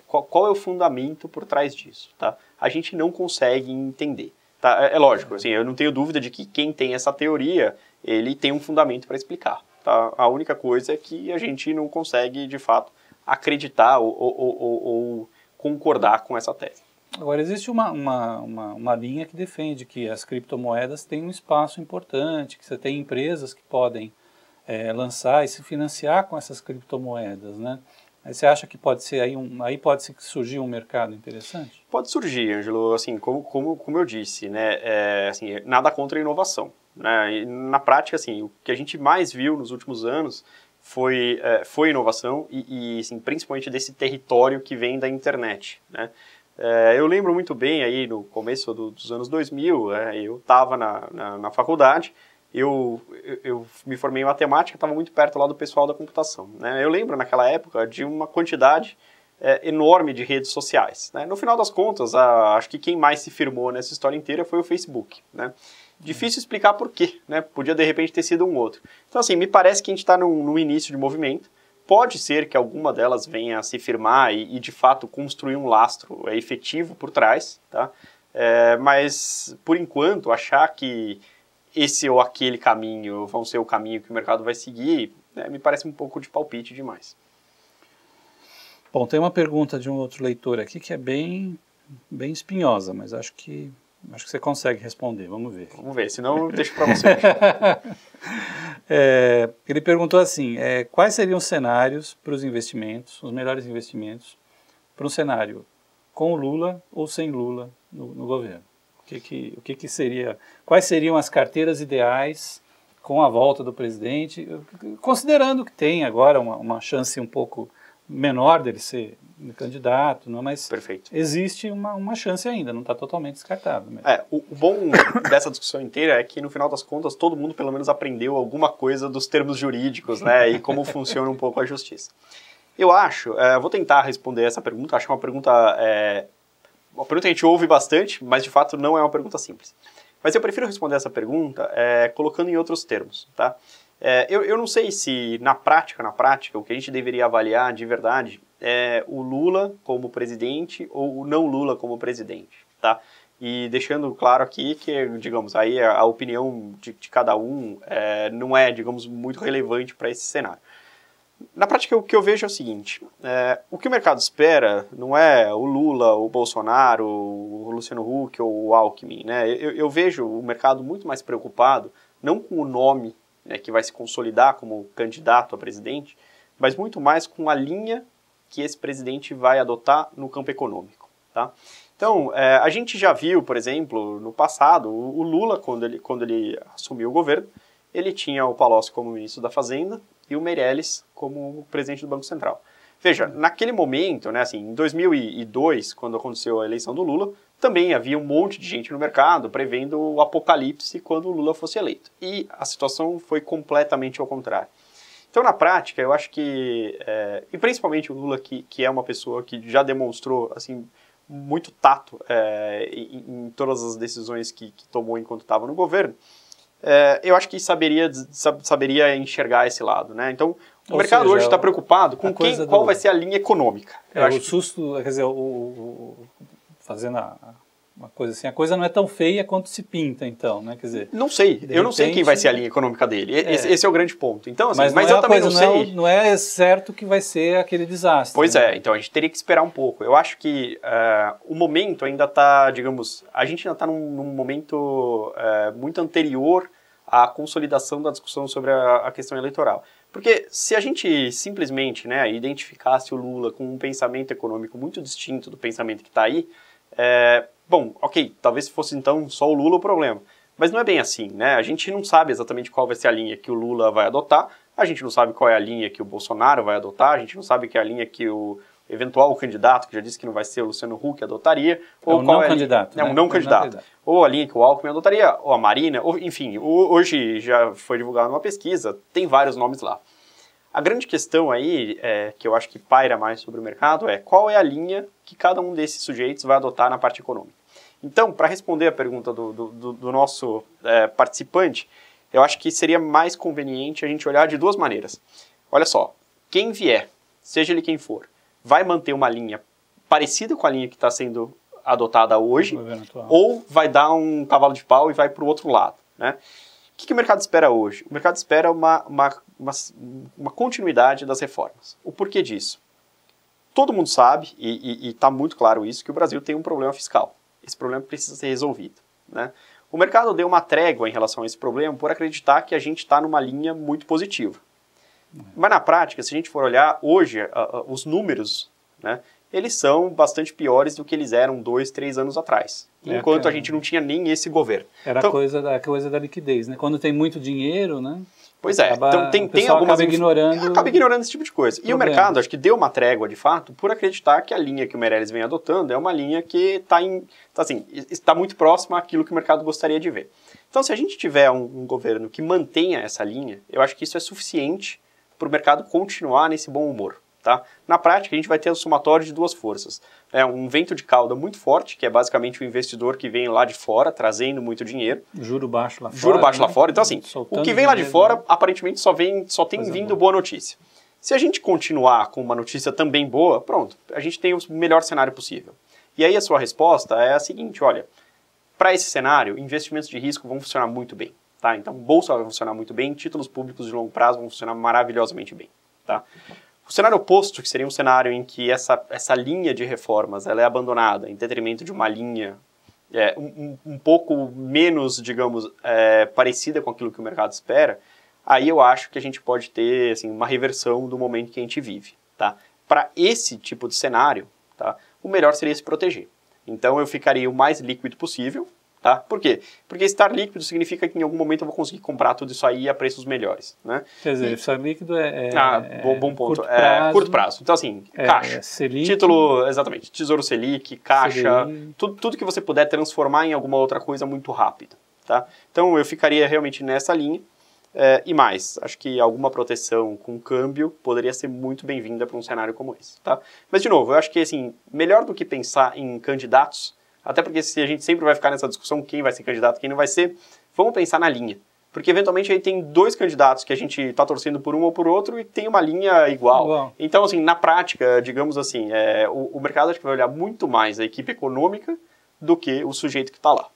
qual é o fundamento por trás disso, tá? A gente não consegue entender, tá? É lógico, assim, eu não tenho dúvida de que quem tem essa teoria, ele tem um fundamento para explicar, tá? A única coisa é que a gente não consegue, de fato, acreditar ou concordar com essa tese. Agora, existe uma linha que defende que as criptomoedas têm um espaço importante, que você tem empresas que podem lançar e se financiar com essas criptomoedas, né? Aí você acha que pode ser aí pode surgir um mercado interessante? Pode surgir, Ângelo, assim, como eu disse, né, assim, nada contra a inovação, né, e na prática, assim, o que a gente mais viu nos últimos anos foi inovação e assim, principalmente desse território que vem da internet, né. Eu lembro muito bem aí no começo dos anos 2000, eu estava na faculdade, eu me formei em matemática, estava muito perto lá do pessoal da computação, né. Eu lembro naquela época de uma quantidade enorme de redes sociais, né. No final das contas, acho que quem mais se firmou nessa história inteira foi o Facebook, né. Difícil explicar por quê, né, podia de repente ter sido um outro. Então assim, me parece que a gente está no início de movimento. Pode ser que alguma delas venha a se firmar e de fato construir um lastro efetivo por trás, tá? Mas por enquanto achar que esse ou aquele caminho vão ser o caminho que o mercado vai seguir, né, me parece um pouco de palpite demais. Bom, tem uma pergunta de um outro leitor aqui que é bem espinhosa, mas acho que você consegue responder, vamos ver. Vamos ver, senão eu deixo para você. Ele perguntou assim, quais seriam os cenários para os investimentos, os melhores investimentos, para um cenário com o Lula ou sem Lula no governo? O que seria, quais seriam as carteiras ideais com a volta do presidente, considerando que tem agora uma chance um pouco menor dele ser candidato, não, mas Perfeito. Existe uma chance ainda, não está totalmente descartado. Mesmo. O bom dessa discussão inteira é que, no final das contas, todo mundo pelo menos aprendeu alguma coisa dos termos jurídicos, né, e como funciona um pouco a justiça. Eu acho, vou tentar responder essa pergunta, acho que é uma pergunta que a gente ouve bastante, mas de fato não é uma pergunta simples. Mas eu prefiro responder essa pergunta colocando em outros termos, tá? Eu não sei se na prática, o que a gente deveria avaliar de verdade é o Lula como presidente ou o não Lula como presidente, tá? E deixando claro aqui que, digamos, aí a opinião de cada um não é, digamos, muito relevante para esse cenário. Na prática, o que eu vejo é o seguinte, o que o mercado espera não é o Lula, o Bolsonaro, o Luciano Huck ou o Alckmin, né? Eu vejo o mercado muito mais preocupado, não com o nome, né, que vai se consolidar como candidato a presidente, mas muito mais com a linha que esse presidente vai adotar no campo econômico, tá? Então, a gente já viu, por exemplo, no passado, o Lula, quando ele assumiu o governo, ele tinha o Palocci como ministro da Fazenda e o Meirelles como presidente do Banco Central. Veja, naquele momento, né, assim, em 2002, quando aconteceu a eleição do Lula, também havia um monte de gente no mercado prevendo o apocalipse quando o Lula fosse eleito. E a situação foi completamente ao contrário. Então, na prática, eu acho que, e principalmente o Lula, que é uma pessoa que já demonstrou, assim, muito tato em todas as decisões que tomou enquanto estava no governo, eu acho que saberia enxergar esse lado, né? Então, o mercado hoje está preocupado com qual vai ser a linha econômica. Susto, quer dizer, fazendo uma coisa assim, a coisa não é tão feia quanto se pinta, então, né? Quer dizer, não sei, eu não sei quem vai ser a linha econômica dele. Esse é o grande ponto. Então, assim, mas eu também não sei. Não é certo que vai ser aquele desastre. Pois é, então a gente teria que esperar um pouco. Eu acho que o momento ainda está, digamos, a gente ainda está num momento muito anterior à consolidação da discussão sobre a questão eleitoral. Porque se a gente simplesmente, né, identificasse o Lula com um pensamento econômico muito distinto do pensamento que está aí, bom, ok, talvez fosse então só o Lula o problema. Mas não é bem assim, né? A gente não sabe exatamente qual vai ser a linha que o Lula vai adotar, a gente não sabe qual é a linha que o Bolsonaro vai adotar, a gente não sabe qual é a linha que o eventual candidato, que já disse que não vai ser o Luciano Huck, adotaria. Ou um não candidato. Um não candidato. Ou a linha que o Alckmin adotaria, ou a Marina, ou, enfim, hoje já foi divulgada uma pesquisa, tem vários nomes lá. A grande questão aí, que eu acho que paira mais sobre o mercado, é qual é a linha que cada um desses sujeitos vai adotar na parte econômica. Então, para responder a pergunta do nosso participante, eu acho que seria mais conveniente a gente olhar de duas maneiras. Olha só, quem vier, seja ele quem for, vai manter uma linha parecida com a linha que está sendo adotada hoje, ou vai dar um cavalo de pau e vai para o outro lado, né? O que o mercado espera hoje? O mercado espera uma continuidade das reformas. O porquê disso? Todo mundo sabe, e está muito claro isso, que o Brasil tem um problema fiscal. Esse problema precisa ser resolvido, né? O mercado deu uma trégua em relação a esse problema por acreditar que a gente está numa linha muito positiva. Mas na prática, se a gente for olhar hoje, os números, né, eles são bastante piores do que eles eram 2, 3 anos atrás. Enquanto a gente não tinha nem esse governo. Era então, a coisa da liquidez, né? Quando tem muito dinheiro, né? Pois é, então tem algumas... Acaba ignorando esse tipo de coisa. E o mercado, acho que deu uma trégua, de fato, por acreditar que a linha que o Meirelles vem adotando é uma linha que está muito próxima àquilo que o mercado gostaria de ver. Então, se a gente tiver um governo que mantenha essa linha, eu acho que isso é suficiente para o mercado continuar nesse bom humor. Tá? Na prática, a gente vai ter o somatório de duas forças. Um vento de cauda muito forte, que é basicamente o investidor que vem lá de fora, trazendo muito dinheiro. Juro baixo lá fora. Juro baixo lá fora. Então, assim, o que vem lá de fora, aparentemente, só tem vindo boa notícia. Se a gente continuar com uma notícia também boa, pronto, a gente tem o melhor cenário possível. E aí a sua resposta é a seguinte, olha, para esse cenário, investimentos de risco vão funcionar muito bem. Tá? Então, bolsa vai funcionar muito bem, títulos públicos de longo prazo vão funcionar maravilhosamente bem. Tá? O cenário oposto, que seria um cenário em que essa linha de reformas ela é abandonada em detrimento de uma linha um pouco menos, digamos, parecida com aquilo que o mercado espera, aí eu acho que a gente pode ter assim, uma reversão do momento que a gente vive. Tá? Para esse tipo de cenário, tá, o melhor seria se proteger. Então eu ficaria o mais líquido possível. Tá? Por quê? Porque estar líquido significa que em algum momento eu vou conseguir comprar tudo isso aí a preços melhores. Né? Quer dizer, estar líquido bom ponto. Curto prazo. Então, assim, caixa, Selic, título, exatamente, Tesouro Selic, caixa, tudo que você puder transformar em alguma outra coisa muito rápido. Tá? Então, eu ficaria realmente nessa linha. E mais, acho que alguma proteção com câmbio poderia ser muito bem-vinda para um cenário como esse. Tá? Mas, de novo, eu acho que assim, melhor do que pensar em candidatos, até porque se a gente sempre vai ficar nessa discussão quem vai ser candidato, quem não vai ser, vamos pensar na linha. Porque eventualmente aí tem dois candidatos que a gente está torcendo por um ou por outro e tem uma linha igual. Então, assim, na prática, digamos assim, o mercado acho que vai olhar muito mais a equipe econômica do que o sujeito que está lá.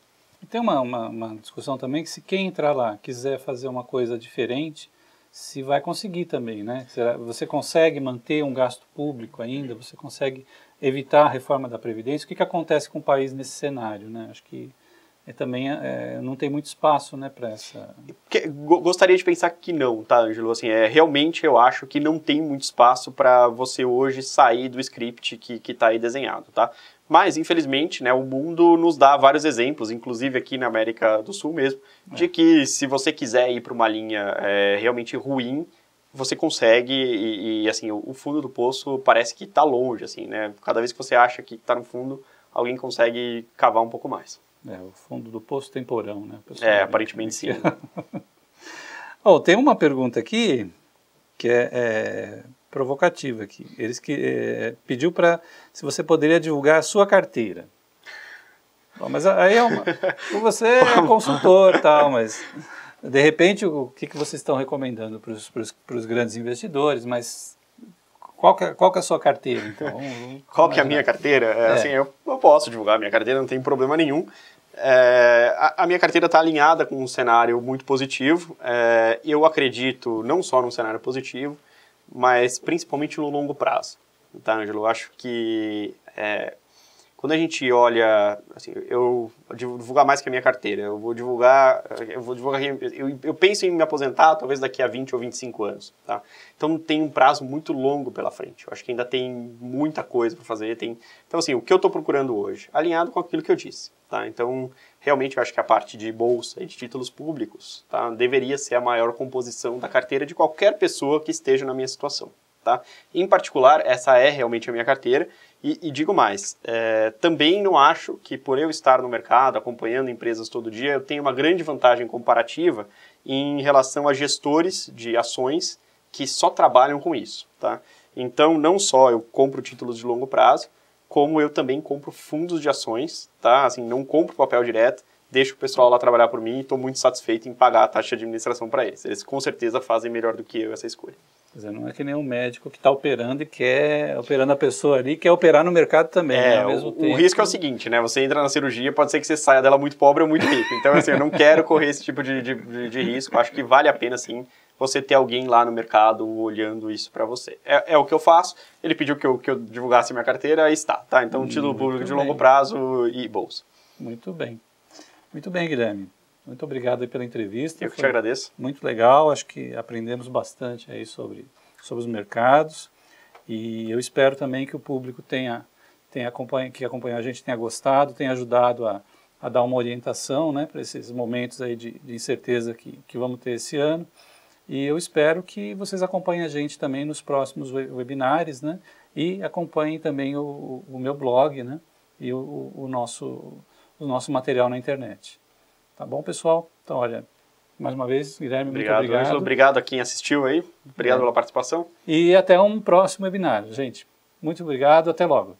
E tem uma discussão também que se quem entrar lá quiser fazer uma coisa diferente, se vai conseguir também, né? Você consegue manter um gasto público ainda? Você consegue evitar a reforma da Previdência? O que acontece com o país nesse cenário, né? Acho que também não tem muito espaço, né, para essa... Gostaria de pensar que não, tá, Ângelo? Assim, realmente eu acho que não tem muito espaço para você hoje sair do script que está aí desenhado, tá? Mas, infelizmente, né, o mundo nos dá vários exemplos, inclusive aqui na América do Sul mesmo, de que se você quiser ir para uma linha realmente ruim, você consegue e assim, o fundo do poço parece que está longe, assim, né? Cada vez que você acha que está no fundo, alguém consegue cavar um pouco mais. O fundo do poço tem porão, né? Aparentemente sim. Tem uma pergunta aqui que é provocativa aqui. Eles pediu para se você poderia divulgar a sua carteira. Bom, mas aí você é consultor, tal, mas de repente o que vocês estão recomendando para os grandes investidores? Mas qual que é a sua carteira, então? Qual que é a minha carteira? Assim, eu posso divulgar a minha carteira, não tem problema nenhum. A minha carteira está alinhada com um cenário muito positivo. Eu acredito não só num cenário positivo, mas principalmente no longo prazo. Tá, Ângelo? Eu acho que quando a gente olha, assim, eu vou divulgar mais que a minha carteira, eu penso em me aposentar talvez daqui a 20 ou 25 anos, tá? Então tem um prazo muito longo pela frente, eu acho que ainda tem muita coisa para fazer, então assim, o que eu estou procurando hoje, alinhado com aquilo que eu disse, tá? Então realmente eu acho que a parte de bolsa e de títulos públicos, tá, deveria ser a maior composição da carteira de qualquer pessoa que esteja na minha situação, tá? Em particular, essa é realmente a minha carteira. E digo mais, também não acho que por eu estar no mercado, acompanhando empresas todo dia, eu tenho uma grande vantagem comparativa em relação a gestores de ações que só trabalham com isso, tá? Então, não só eu compro títulos de longo prazo, como eu também compro fundos de ações, tá? Assim, não compro papel direto, deixo o pessoal lá trabalhar por mim e estou muito satisfeito em pagar a taxa de administração para eles. Eles com certeza fazem melhor do que eu essa escolha. Quer dizer, não é que nem um médico que está operando e quer operando a pessoa ali, quer operar no mercado também, né, ao mesmo tempo. O risco é o seguinte, né? Você entra na cirurgia, pode ser que você saia dela muito pobre ou muito rico. Então, assim, eu não quero correr esse tipo de risco. Acho que vale a pena, sim, você ter alguém lá no mercado olhando isso para você. É o que eu faço. Ele pediu que eu divulgasse minha carteira, aí está, tá? Então, título público de longo prazo e bolsa. Muito bem. Muito bem, Guilherme. Muito obrigado aí pela entrevista. Eu que te agradeço. Muito legal, acho que aprendemos bastante aí sobre os mercados e eu espero também que o público que acompanha a gente tenha gostado, tenha ajudado a dar uma orientação, né, para esses momentos aí de incerteza que vamos ter esse ano. E eu espero que vocês acompanhem a gente também nos próximos webinars, né, e acompanhem também o meu blog, né, e o nosso material na internet. Tá bom, pessoal? Então, olha, mais uma vez, Guilherme, muito obrigado. Ângelo, obrigado a quem assistiu aí. Obrigado pela participação. E até um próximo webinar, gente. Muito obrigado, até logo.